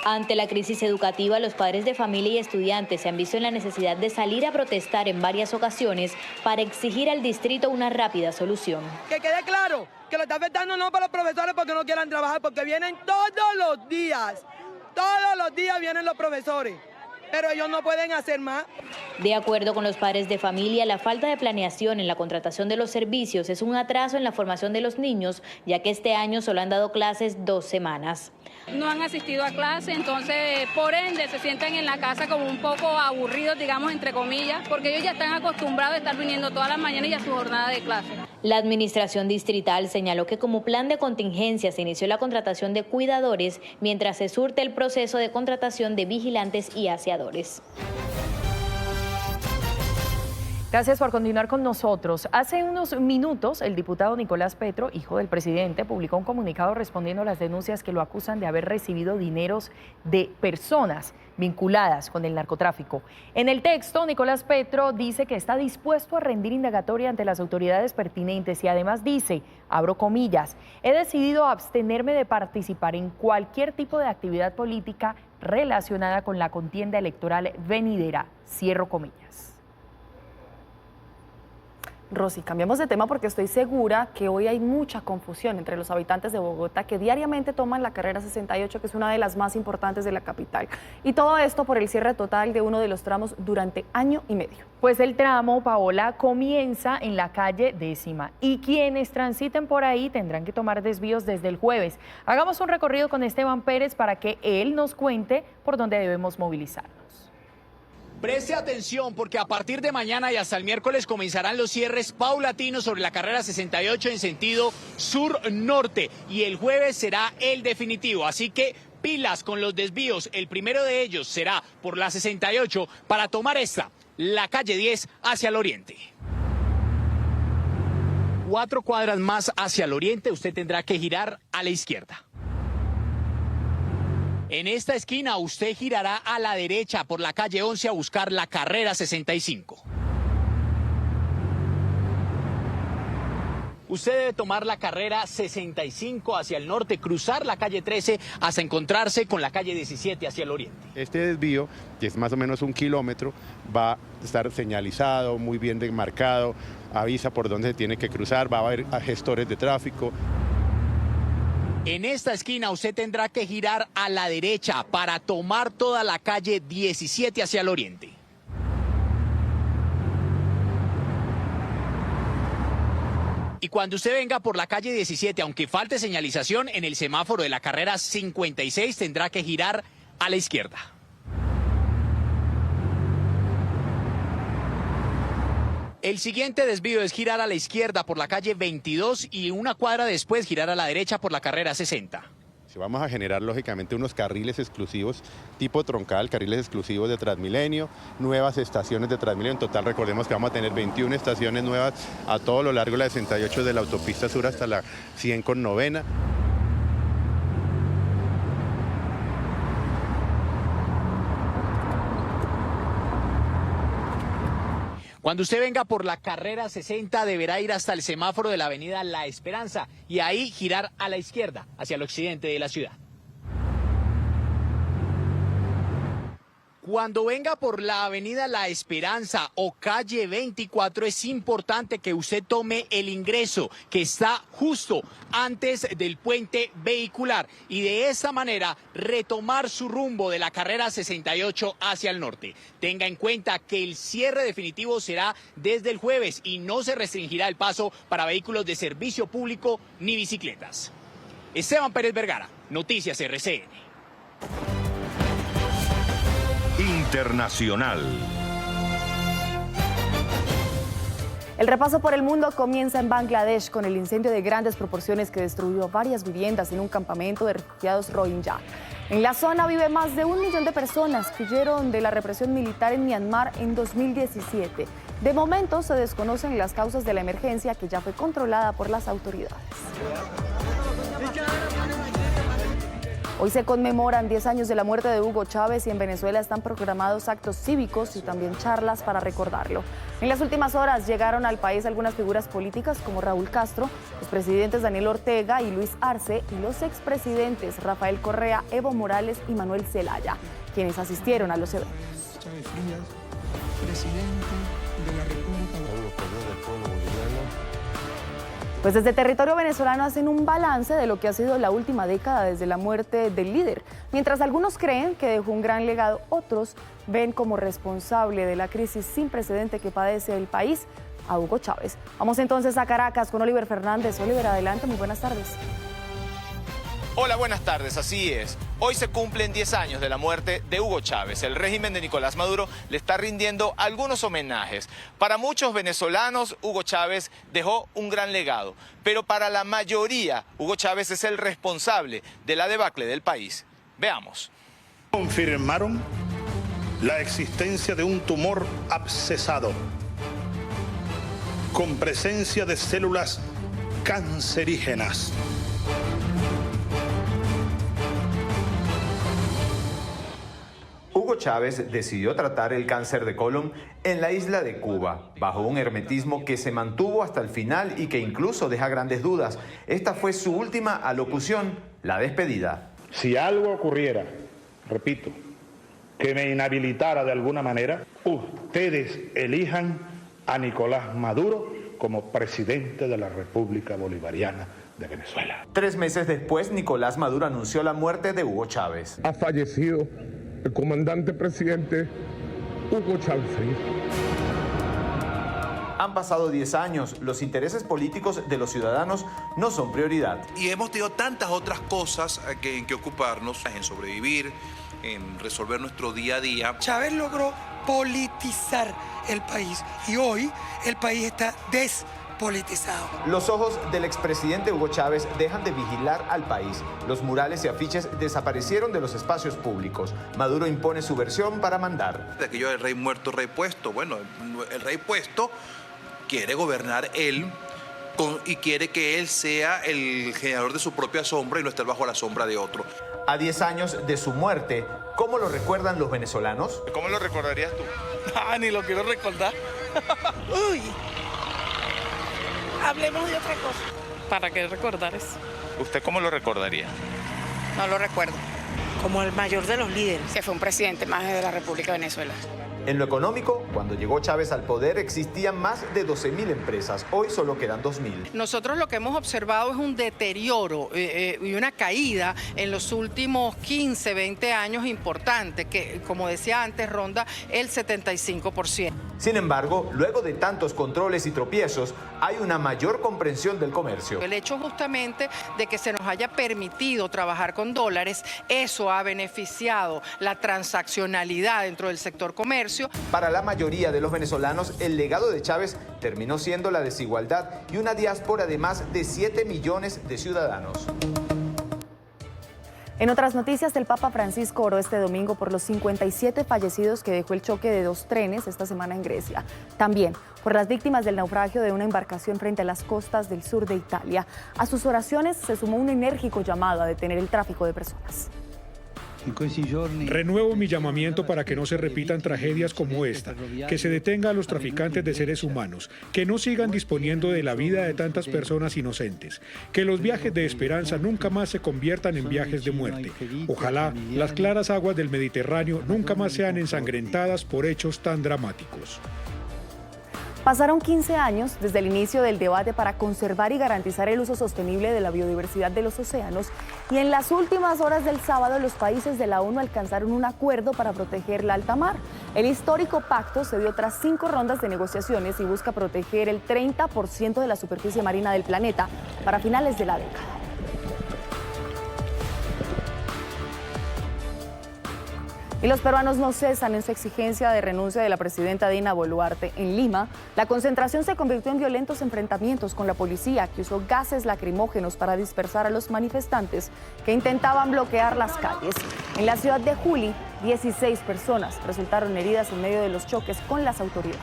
Ante la crisis educativa, los padres de familia y estudiantes se han visto en la necesidad de salir a protestar en varias ocasiones para exigir al distrito una rápida solución. Que quede claro que lo está afectando no para los profesores porque no quieran trabajar, porque vienen todos los días vienen los profesores. Pero ellos no pueden hacer más. De acuerdo con los padres de familia, la falta de planeación en la contratación de los servicios es un atraso en la formación de los niños, ya que este año solo han dado clases 2 semanas. No han asistido a clase, entonces por ende se sienten en la casa como un poco aburridos, digamos, entre comillas, porque ellos ya están acostumbrados a estar viniendo todas las mañanas y a su jornada de clase. La administración distrital señaló que como plan de contingencia se inició la contratación de cuidadores mientras se surte el proceso de contratación de vigilantes y aseadores. Gracias por continuar con nosotros. Hace unos minutos, el diputado Nicolás Petro, hijo del presidente, publicó un comunicado respondiendo a las denuncias que lo acusan de haber recibido dineros de personas vinculadas con el narcotráfico. En el texto, Nicolás Petro dice que está dispuesto a rendir indagatoria ante las autoridades pertinentes y además dice, abro comillas, he decidido abstenerme de participar en cualquier tipo de actividad política relacionada con la contienda electoral venidera, cierro comillas. Rosy, cambiamos de tema porque estoy segura que hoy hay mucha confusión entre los habitantes de Bogotá que diariamente toman la carrera 68, que es una de las más importantes de la capital. Y todo esto por el cierre total de uno de los tramos durante año y medio. Pues el tramo, Paola, comienza en la calle 10ª y quienes transiten por ahí tendrán que tomar desvíos desde el jueves. Hagamos un recorrido con Esteban Pérez para que él nos cuente por dónde debemos movilizarnos. Preste atención porque a partir de mañana y hasta el miércoles comenzarán los cierres paulatinos sobre la carrera 68 en sentido sur-norte y el jueves será el definitivo, así que pilas con los desvíos. El primero de ellos será por la 68 para tomar la calle 10 hacia el oriente. 4 cuadras más hacia el oriente usted tendrá que girar a la izquierda. En esta esquina usted girará a la derecha por la calle 11 a buscar la carrera 65. Usted debe tomar la carrera 65 hacia el norte, cruzar la calle 13 hasta encontrarse con la calle 17 hacia el oriente. Este desvío, que es más o menos 1 kilómetro, va a estar señalizado, muy bien demarcado, avisa por dónde se tiene que cruzar, va a haber gestores de tráfico. En esta esquina usted tendrá que girar a la derecha para tomar toda la calle 17 hacia el oriente. Y cuando usted venga por la calle 17, aunque falte señalización, en el semáforo de la carrera 56 tendrá que girar a la izquierda. El siguiente desvío es girar a la izquierda por la calle 22 y una cuadra después girar a la derecha por la carrera 60. Vamos a generar lógicamente unos carriles exclusivos tipo troncal, carriles exclusivos de Transmilenio, nuevas estaciones de Transmilenio. En total recordemos que vamos a tener 21 estaciones nuevas a todo lo largo de la 68 de la autopista sur hasta la 100 con novena. Cuando usted venga por la carrera 60 deberá ir hasta el semáforo de la avenida La Esperanza y ahí girar a la izquierda, hacia el occidente de la ciudad. Cuando venga por la avenida La Esperanza o calle 24 es importante que usted tome el ingreso que está justo antes del puente vehicular y de esta manera retomar su rumbo de la carrera 68 hacia el norte. Tenga en cuenta que el cierre definitivo será desde el jueves y no se restringirá el paso para vehículos de servicio público ni bicicletas. Esteban Pérez Vergara, Noticias RCN. Internacional. El repaso por el mundo comienza en Bangladesh con el incendio de grandes proporciones que destruyó varias viviendas en un campamento de refugiados Rohingya. En la zona vive más de 1 millón de personas que huyeron de la represión militar en Myanmar en 2017. De momento se desconocen las causas de la emergencia que ya fue controlada por las autoridades. Hoy se conmemoran 10 años de la muerte de Hugo Chávez y en Venezuela están programados actos cívicos y también charlas para recordarlo. En las últimas horas llegaron al país algunas figuras políticas como Raúl Castro, los presidentes Daniel Ortega y Luis Arce y los expresidentes Rafael Correa, Evo Morales y Manuel Zelaya, quienes asistieron a los eventos. Chávez Frías, presidente de la República. Pues desde territorio venezolano hacen un balance de lo que ha sido la última década desde la muerte del líder. Mientras algunos creen que dejó un gran legado, otros ven como responsable de la crisis sin precedente que padece el país a Hugo Chávez. Vamos entonces a Caracas con Oliver Fernández. Oliver, adelante, muy buenas tardes. Hola, buenas tardes, así es. Hoy se cumplen 10 años de la muerte de Hugo Chávez. El régimen de Nicolás Maduro le está rindiendo algunos homenajes. Para muchos venezolanos, Hugo Chávez dejó un gran legado, pero para la mayoría, Hugo Chávez es el responsable de la debacle del país. Veamos. Confirmaron la existencia de un tumor abscesado con presencia de células cancerígenas. Hugo Chávez decidió tratar el cáncer de colon en la isla de Cuba, bajo un hermetismo que se mantuvo hasta el final y que incluso deja grandes dudas. Esta fue su última alocución, la despedida. Si algo ocurriera, repito, que me inhabilitara de alguna manera, ustedes elijan a Nicolás Maduro como presidente de la República Bolivariana de Venezuela. 3 meses después, Nicolás Maduro anunció la muerte de Hugo Chávez. Ha fallecido el comandante presidente Hugo Chávez Frías. Han pasado 10 años, los intereses políticos de los ciudadanos no son prioridad. Y hemos tenido tantas otras cosas en que ocuparnos, en sobrevivir, en resolver nuestro día a día. Chávez logró politizar el país y hoy el país está despolitizado. Los ojos del expresidente Hugo Chávez dejan de vigilar al país. Los murales y afiches desaparecieron de los espacios públicos. Maduro impone su versión para mandar. De aquello del rey muerto, rey puesto. Bueno, el rey puesto quiere gobernar él y quiere que él sea el generador de su propia sombra y no estar bajo la sombra de otro. A 10 años de su muerte, ¿cómo lo recuerdan los venezolanos? ¿Cómo lo recordarías tú? Ni lo quiero recordar. Uy. Hablemos de otra cosa. ¿Para qué recordar eso? ¿Usted cómo lo recordaría? No lo recuerdo. Como el mayor de los líderes. Que fue un presidente más de la República de Venezuela. En lo económico, cuando llegó Chávez al poder existían más de 12.000 empresas. Hoy solo quedan 2.000. Nosotros lo que hemos observado es un deterioro y una caída en los últimos 15, 20 años importante, que como decía antes ronda el 75%. Sin embargo, luego de tantos controles y tropiezos, hay una mayor comprensión del comercio. El hecho justamente de que se nos haya permitido trabajar con dólares, eso ha beneficiado la transaccionalidad dentro del sector comercio. Para la mayoría de los venezolanos, el legado de Chávez terminó siendo la desigualdad y una diáspora de más de 7 millones de ciudadanos. En otras noticias, el Papa Francisco oró este domingo por los 57 fallecidos que dejó el choque de 2 trenes esta semana en Grecia. También por las víctimas del naufragio de una embarcación frente a las costas del sur de Italia. A sus oraciones se sumó un enérgico llamado a detener el tráfico de personas. Renuevo mi llamamiento para que no se repitan tragedias como esta, que se detenga a los traficantes de seres humanos, que no sigan disponiendo de la vida de tantas personas inocentes, que los viajes de esperanza nunca más se conviertan en viajes de muerte. Ojalá las claras aguas del Mediterráneo nunca más sean ensangrentadas por hechos tan dramáticos. Pasaron 15 años desde el inicio del debate para conservar y garantizar el uso sostenible de la biodiversidad de los océanos y en las últimas horas del sábado los países de la ONU alcanzaron un acuerdo para proteger la alta mar. El histórico pacto se dio tras 5 rondas de negociaciones y busca proteger el 30% de la superficie marina del planeta para finales de la década. Y los peruanos no cesan en su exigencia de renuncia de la presidenta Dina Boluarte. En Lima, la concentración se convirtió en violentos enfrentamientos con la policía, que usó gases lacrimógenos para dispersar a los manifestantes que intentaban bloquear las calles. En la ciudad de Juli, 16 personas resultaron heridas en medio de los choques con las autoridades.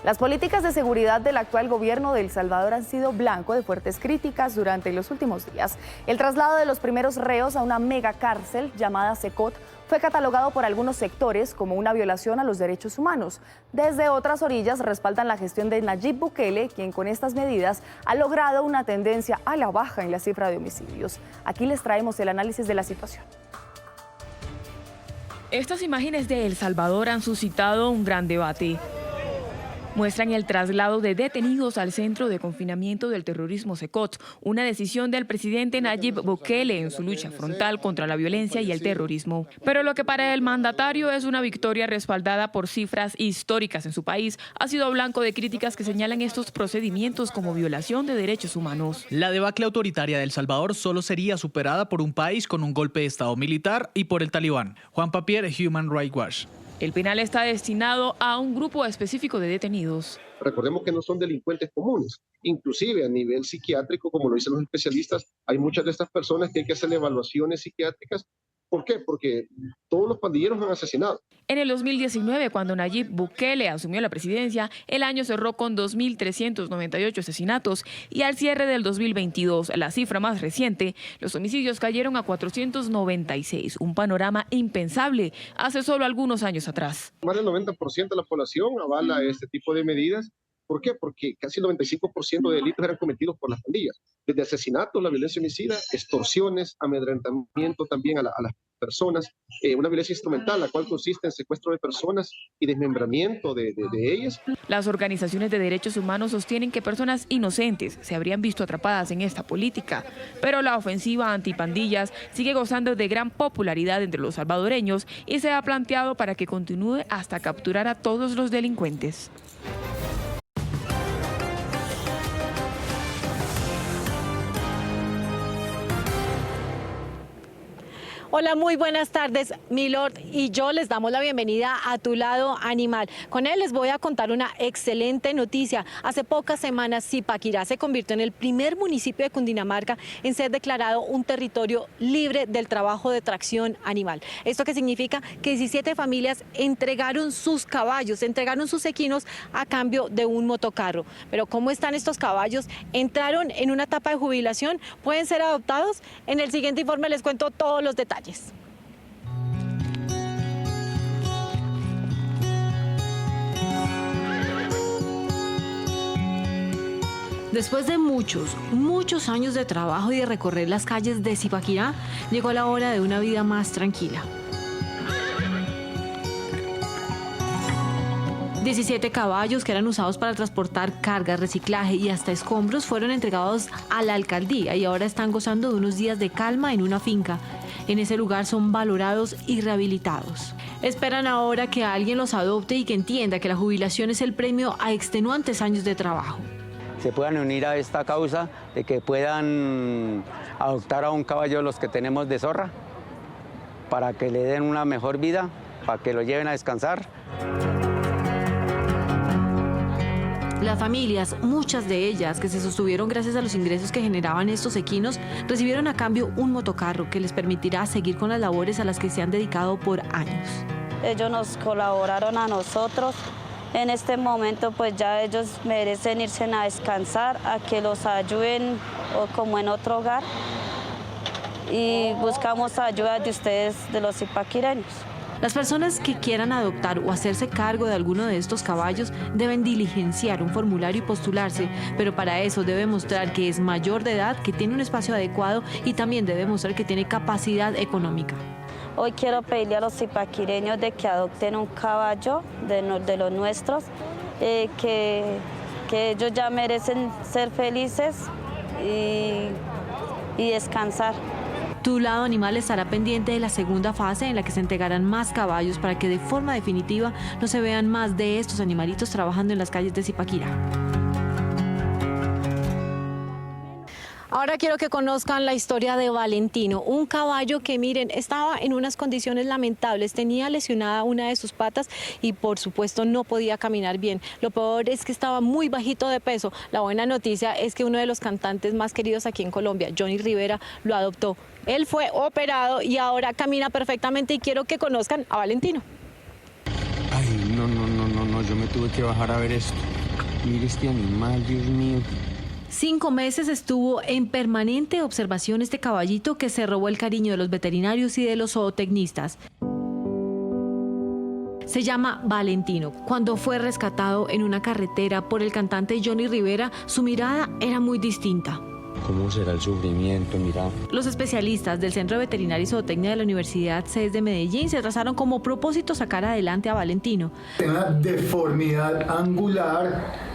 Las políticas de seguridad del actual gobierno de El Salvador han sido blanco de fuertes críticas durante los últimos días. El traslado de los primeros reos a una mega cárcel llamada Secot fue catalogado por algunos sectores como una violación a los derechos humanos. Desde otras orillas respaldan la gestión de Nayib Bukele, quien con estas medidas ha logrado una tendencia a la baja en la cifra de homicidios. Aquí les traemos el análisis de la situación. Estas imágenes de El Salvador han suscitado un gran debate. Muestran el traslado de detenidos al centro de confinamiento del terrorismo Secot, una decisión del presidente Nayib Bukele en su lucha frontal contra la violencia y el terrorismo. Pero lo que para el mandatario es una victoria respaldada por cifras históricas en su país, ha sido blanco de críticas que señalan estos procedimientos como violación de derechos humanos. La debacle autoritaria de El Salvador solo sería superada por un país con un golpe de estado militar y por el talibán. Juan Papier, Human Rights Watch. El penal está destinado a un grupo específico de detenidos. Recordemos que no son delincuentes comunes. Inclusive a nivel psiquiátrico, como lo dicen los especialistas, hay muchas de estas personas que hay que hacer evaluaciones psiquiátricas. ¿Por qué? Porque todos los pandilleros han asesinado. En el 2019, cuando Nayib Bukele asumió la presidencia, el año cerró con 2.398 asesinatos y al cierre del 2022, la cifra más reciente, los homicidios cayeron a 496, un panorama impensable hace solo algunos años atrás. Más del 90% de la población avala este tipo de medidas. ¿Por qué? Porque casi el 95% de delitos eran cometidos por las pandillas. Desde asesinatos, la violencia homicida, extorsiones, amedrentamiento también a las personas, una violencia instrumental, la cual consiste en secuestro de personas y desmembramiento de ellas. Las organizaciones de derechos humanos sostienen que personas inocentes se habrían visto atrapadas en esta política, pero la ofensiva antipandillas sigue gozando de gran popularidad entre los salvadoreños y se ha planteado para que continúe hasta capturar a todos los delincuentes. Hola, muy buenas tardes, Milord, y yo les damos la bienvenida a Tu Lado Animal. Con él les voy a contar una excelente noticia. Hace pocas semanas, Zipaquirá se convirtió en el primer municipio de Cundinamarca en ser declarado un territorio libre del trabajo de tracción animal. ¿Esto qué significa? Que 17 familias entregaron sus caballos, entregaron sus equinos a cambio de un motocarro. Pero ¿cómo están estos caballos? ¿Entraron en una etapa de jubilación? ¿Pueden ser adoptados? En el siguiente informe les cuento todos los detalles. Después de muchos años de trabajo y de recorrer las calles de Zipaquirá, llegó la hora de una vida más tranquila. 17 caballos que eran usados para transportar cargas, reciclaje y hasta escombros fueron entregados a la alcaldía y ahora están gozando de unos días de calma en una finca. En ese lugar son valorados y rehabilitados. Esperan ahora que alguien los adopte y que entienda que la jubilación es el premio a extenuantes años de trabajo. Se puedan unir a esta causa de que puedan adoptar a un caballo los que tenemos de zorra para que le den una mejor vida, para que lo lleven a descansar. Las familias, muchas de ellas que se sostuvieron gracias a los ingresos que generaban estos equinos, recibieron a cambio un motocarro que les permitirá seguir con las labores a las que se han dedicado por años. Ellos nos colaboraron a nosotros. En este momento pues ya ellos merecen irse a descansar, a que los ayuden o como en otro hogar. Y buscamos ayuda de ustedes, de los zipaquireños. Las personas que quieran adoptar o hacerse cargo de alguno de estos caballos deben diligenciar un formulario y postularse, pero para eso debe mostrar que es mayor de edad, que tiene un espacio adecuado y también debe mostrar que tiene capacidad económica. Hoy quiero pedirle a los zipaquireños de que adopten un caballo de los nuestros, que ellos ya merecen ser felices y descansar. Tu Lado Animal estará pendiente de la segunda fase en la que se entregarán más caballos para que de forma definitiva no se vean más de estos animalitos trabajando en las calles de Zipaquirá. Ahora quiero que conozcan la historia de Valentino, un caballo que, miren, estaba en unas condiciones lamentables, tenía lesionada una de sus patas y por supuesto no podía caminar bien. Lo peor es que estaba muy bajito de peso. La buena noticia es que uno de los cantantes más queridos aquí en Colombia, Johnny Rivera, lo adoptó. Él fue operado y ahora camina perfectamente y quiero que conozcan a Valentino. Ay, no, yo me tuve que bajar a ver esto. Mire este animal, Dios mío. 5 meses estuvo en permanente observación este caballito que se robó el cariño de los veterinarios y de los zootecnistas. Se llama Valentino. Cuando fue rescatado en una carretera por el cantante Johnny Rivera, su mirada era muy distinta. ¿Cómo será el sufrimiento? Mira. Los especialistas del Centro de Veterinaria y Zootecnia de la Universidad CES de Medellín se trazaron como propósito sacar adelante a Valentino. Una deformidad angular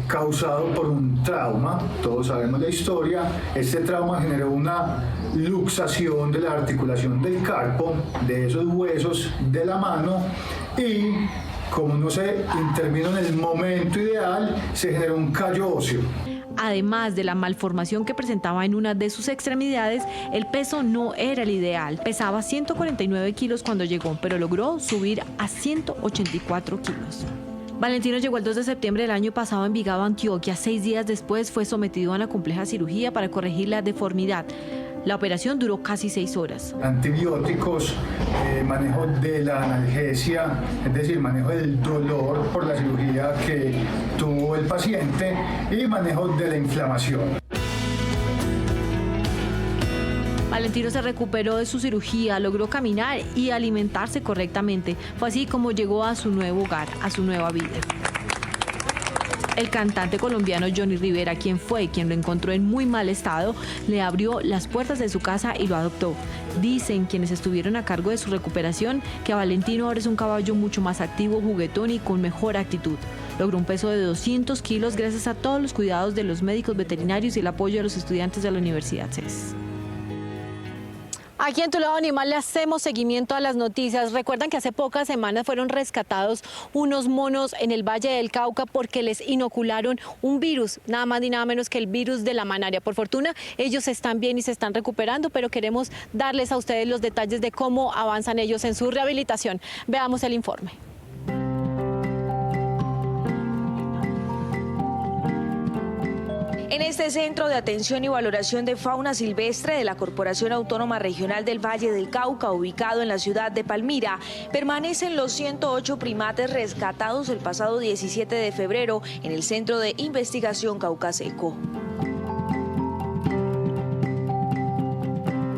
causado por un trauma, todos sabemos la historia. Este trauma generó una luxación de la articulación del carpo, de esos huesos de la mano, y como no se intervino en el momento ideal, se generó un callo óseo. Además de la malformación que presentaba en una de sus extremidades, el peso no era el ideal. Pesaba 149 kilos cuando llegó, pero logró subir a 184 kilos. Valentino llegó el 2 de septiembre del año pasado a Envigado, Antioquia. 6 días después fue sometido a una compleja cirugía para corregir la deformidad. La operación duró casi 6 horas. Antibióticos, manejo de la analgesia, es decir, manejo del dolor por la cirugía que tuvo el paciente y manejo de la inflamación. Valentino se recuperó de su cirugía, logró caminar y alimentarse correctamente. Fue así como llegó a su nuevo hogar, a su nueva vida. El cantante colombiano Johnny Rivera, quien lo encontró en muy mal estado, le abrió las puertas de su casa y lo adoptó. Dicen quienes estuvieron a cargo de su recuperación que Valentino ahora es un caballo mucho más activo, juguetón y con mejor actitud. Logró un peso de 200 kilos gracias a todos los cuidados de los médicos veterinarios y el apoyo de los estudiantes de la Universidad CES. Aquí en Tu Lado Animal le hacemos seguimiento a las noticias. Recuerdan que hace pocas semanas fueron rescatados unos monos en el Valle del Cauca porque les inocularon un virus, nada más ni nada menos que el virus de la malaria. Por fortuna, ellos están bien y se están recuperando, pero queremos darles a ustedes los detalles de cómo avanzan ellos en su rehabilitación. Veamos el informe. En este centro de atención y valoración de fauna silvestre de la Corporación Autónoma Regional del Valle del Cauca, ubicado en la ciudad de Palmira, permanecen los 108 primates rescatados el pasado 17 de febrero en el Centro de Investigación Caucaseco.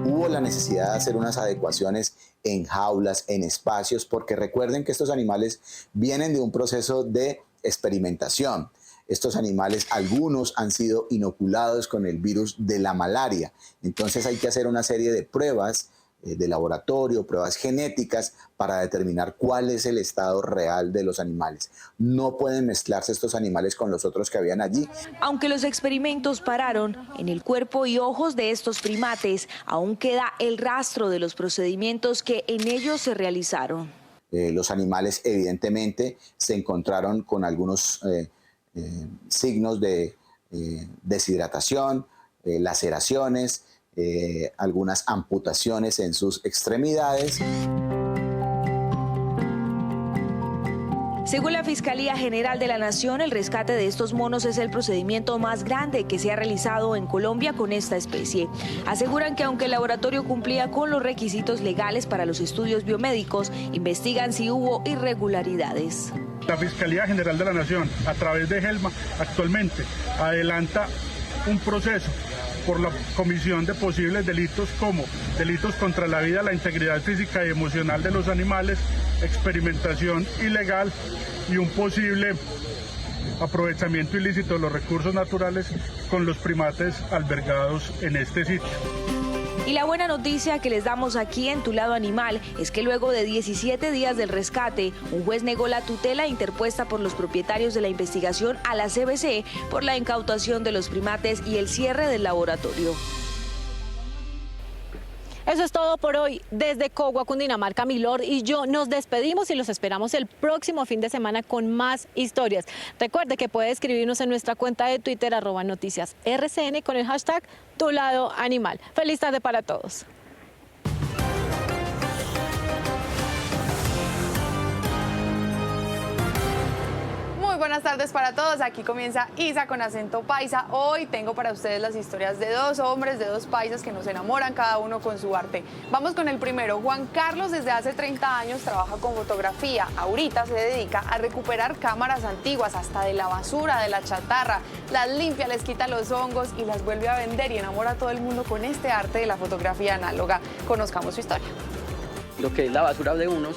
Hubo la necesidad de hacer unas adecuaciones en jaulas, en espacios, porque recuerden que estos animales vienen de un proceso de experimentación. Estos animales, algunos han sido inoculados con el virus de la malaria. Entonces hay que hacer una serie de pruebas de laboratorio, pruebas genéticas para determinar cuál es el estado real de los animales. No pueden mezclarse estos animales con los otros que habían allí. Aunque los experimentos pararon, en el cuerpo y ojos de estos primates aún queda el rastro de los procedimientos que en ellos se realizaron. Los animales evidentemente se encontraron con algunos signos de deshidratación, laceraciones, algunas amputaciones en sus extremidades. Según la Fiscalía General de la Nación, el rescate de estos monos es el procedimiento más grande que se ha realizado en Colombia con esta especie. Aseguran que aunque el laboratorio cumplía con los requisitos legales para los estudios biomédicos, investigan si hubo irregularidades. La Fiscalía General de la Nación, a través de GELMA, actualmente adelanta un proceso por la comisión de posibles delitos como delitos contra la vida, la integridad física y emocional de los animales, experimentación ilegal y un posible aprovechamiento ilícito de los recursos naturales con los primates albergados en este sitio. Y la buena noticia que les damos aquí en Tu Lado Animal es que luego de 17 días del rescate, un juez negó la tutela interpuesta por los propietarios de la investigación a la CBC por la incautación de los primates y el cierre del laboratorio. Eso es todo por hoy. Desde Cogua, Cundinamarca, Milord y yo nos despedimos y los esperamos el próximo fin de semana con más historias. Recuerde que puede escribirnos en nuestra cuenta de Twitter @noticiasrcn con el hashtag Tu Lado Animal. Feliz tarde para todos. Muy buenas tardes para todos, aquí comienza Isa con acento paisa. Hoy tengo para ustedes las historias de dos hombres, de dos paisas que nos enamoran cada uno con su arte. Vamos con el primero. Juan Carlos desde hace 30 años trabaja con fotografía. Ahorita se dedica a recuperar cámaras antiguas, hasta de la basura, de la chatarra. Las limpia, les quita los hongos y las vuelve a vender y enamora a todo el mundo con este arte de la fotografía análoga. Conozcamos su historia. Lo que es la basura de unos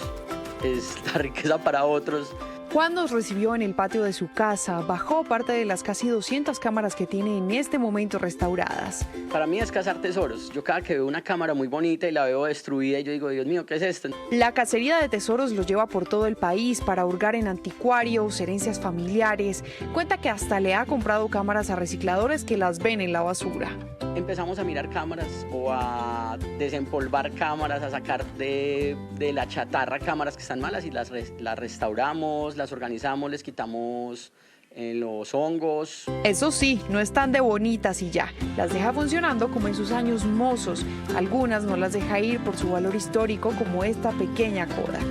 es la riqueza para otros. Juan nos recibió en el patio de su casa, bajó parte de las casi 200 cámaras que tiene en este momento restauradas. Para mí es cazar tesoros. Yo cada que veo una cámara muy bonita y la veo destruida, yo digo, Dios mío, ¿qué es esto? La cacería de tesoros los lleva por todo el país para hurgar en anticuarios, herencias familiares. Cuenta que hasta le ha comprado cámaras a recicladores que las ven en la basura. Empezamos a mirar cámaras o a desempolvar cámaras, a sacar de la chatarra cámaras que están malas y las restauramos, las organizamos, les quitamos los hongos. Eso sí, no están de bonitas y ya. Las deja funcionando como en sus años mozos. Algunas no las deja ir por su valor histórico, como esta pequeña Kodak.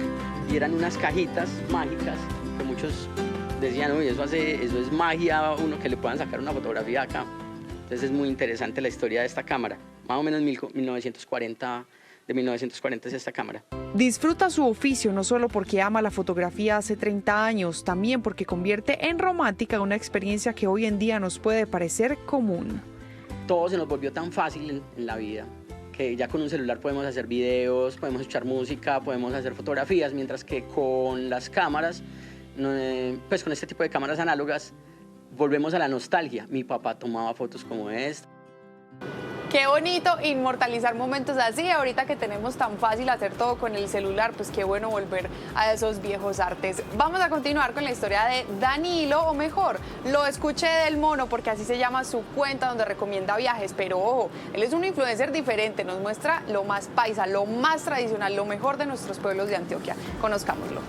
Y eran unas cajitas mágicas que muchos decían, uy, eso es magia, uno que le puedan sacar una fotografía acá. Entonces es muy interesante la historia de esta cámara. Más o menos 1940 es esta cámara. Disfruta su oficio no solo porque ama la fotografía hace 30 años, también porque convierte en romántica una experiencia que hoy en día nos puede parecer común. Todo se nos volvió tan fácil en la vida que ya con un celular podemos hacer videos, podemos escuchar música, podemos hacer fotografías, mientras que con las cámaras, pues con este tipo de cámaras análogas, volvemos a la nostalgia. Mi papá tomaba fotos como esta. Qué bonito inmortalizar momentos así. Ahorita que tenemos tan fácil hacer todo con el celular, pues qué bueno volver a esos viejos artes. Vamos a continuar con la historia de Danilo, o mejor, lo escuché del mono, porque así se llama su cuenta donde recomienda viajes. Pero ojo, él es un influencer diferente, nos muestra lo más paisa, lo más tradicional, lo mejor de nuestros pueblos de Antioquia. Conozcámoslo.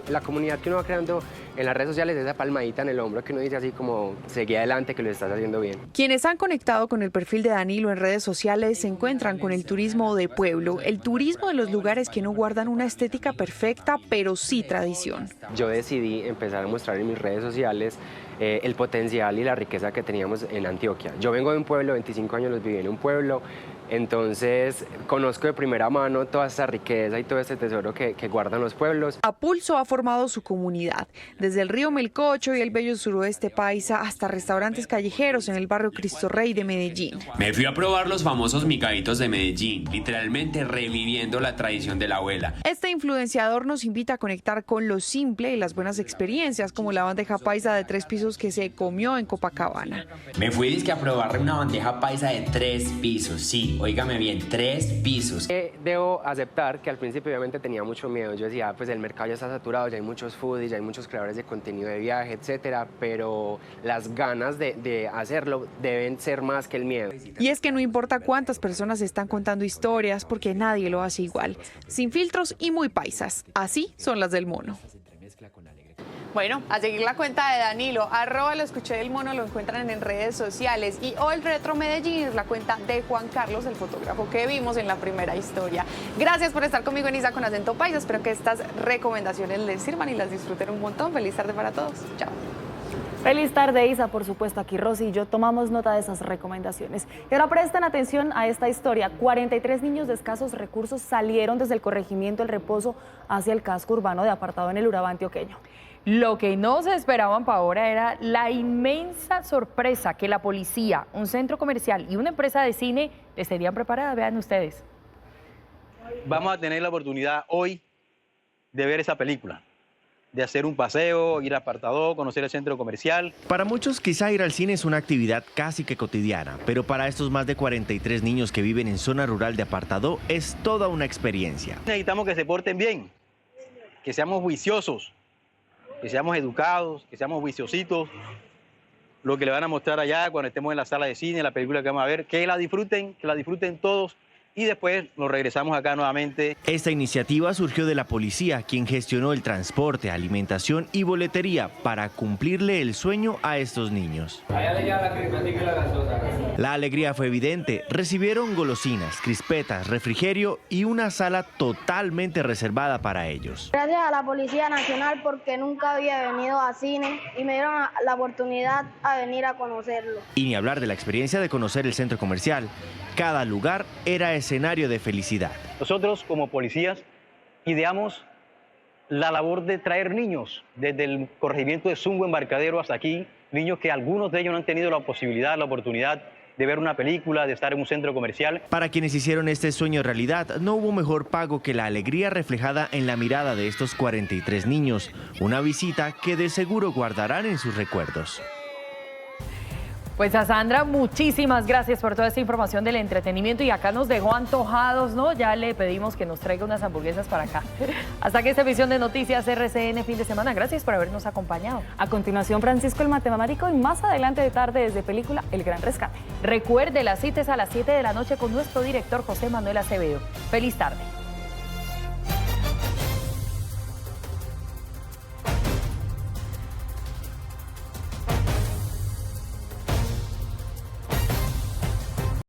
La comunidad que uno va creando en las redes sociales es esa palmadita en el hombro que uno dice así como seguí adelante, que lo estás haciendo bien. Quienes han conectado con el perfil de Danilo en redes sociales se encuentran con el turismo de pueblo, el turismo de los lugares que no guardan una estética perfecta, pero sí tradición. Yo decidí empezar a mostrar en mis redes sociales el potencial y la riqueza que teníamos en Antioquia. Yo vengo de un pueblo, 25 años los viví en un pueblo, entonces conozco de primera mano toda esa riqueza y todo ese tesoro que guardan los pueblos. A pulso ha formado su comunidad. desde el río Melcocho y el bello suroeste paisa hasta restaurantes callejeros en el barrio Cristo Rey de Medellín. Me fui a probar los famosos migaditos de Medellín, literalmente reviviendo la tradición de la abuela. Este influenciador nos invita a conectar con lo simple y las buenas experiencias, como la bandeja paisa de 3 pisos que se comió en Copacabana. Me fui a probar una bandeja paisa de 3 pisos, sí, óigame bien, 3 pisos. Debo aceptar que al principio obviamente tenía mucho miedo. Yo decía, pues el mercado ya está saturado, ya hay muchos foodies, ya hay muchos creadores de contenido de viaje, etcétera, pero las ganas de hacerlo deben ser más que el miedo. Y es que no importa cuántas personas están contando historias, porque nadie lo hace igual, sin filtros y muy paisas. Así son las del mono. Bueno, a seguir la cuenta de Danilo, @lo escuché del mono, lo encuentran en redes sociales. Y hoy Retro Medellín es la cuenta de Juan Carlos, el fotógrafo que vimos en la primera historia. Gracias por estar conmigo en Isa con acento paisa. Espero que estas recomendaciones les sirvan y las disfruten un montón. Feliz tarde para todos. Chao. Feliz tarde, Isa. Por supuesto, aquí Rosy y yo tomamos nota de esas recomendaciones. Y ahora presten atención a esta historia. 43 niños de escasos recursos salieron desde el corregimiento El Reposo hacia el casco urbano de Apartado en el Urabá antioqueño. Lo que no se esperaban para ahora era la inmensa sorpresa que la policía, un centro comercial y una empresa de cine les tenían preparada. Vean ustedes. Vamos a tener la oportunidad hoy de ver esa película, de hacer un paseo, ir a Apartado, conocer el centro comercial. Para muchos quizá ir al cine es una actividad casi que cotidiana, pero para estos más de 43 niños que viven en zona rural de Apartado es toda una experiencia. Necesitamos que se porten bien, que seamos juiciosos, que seamos educados, que seamos juiciositos. Lo que le van a mostrar allá cuando estemos en la sala de cine, la película que vamos a ver, que la disfruten todos. Y después nos regresamos acá nuevamente. Esta iniciativa surgió de la policía, quien gestionó el transporte, alimentación y boletería para cumplirle el sueño a estos niños. La alegría fue evidente. Recibieron golosinas, crispetas, refrigerio y una sala totalmente reservada para ellos. Gracias a la Policía Nacional porque nunca había venido a cine y me dieron la oportunidad a venir a conocerlo. Y ni hablar de la experiencia de conocer el centro comercial. Cada lugar era escenario de felicidad. Nosotros como policías ideamos la labor de traer niños desde el corregimiento de Zumbo, Embarcadero hasta aquí, niños que algunos de ellos no han tenido la posibilidad, la oportunidad de ver una película, de estar en un centro comercial. Para quienes hicieron este sueño realidad, no hubo mejor pago que la alegría reflejada en la mirada de estos 43 niños, una visita que de seguro guardarán en sus recuerdos. Pues a Sandra, muchísimas gracias por toda esta información del entretenimiento y acá nos dejó antojados, ¿no? Ya le pedimos que nos traiga unas hamburguesas para acá. Hasta que esta emisión de Noticias RCN fin de semana. Gracias por habernos acompañado. A continuación, Francisco el Matemático y más adelante de tarde desde película El Gran Rescate. Recuerde, las citas a las 7 de la noche con nuestro director José Manuel Acevedo. Feliz tarde.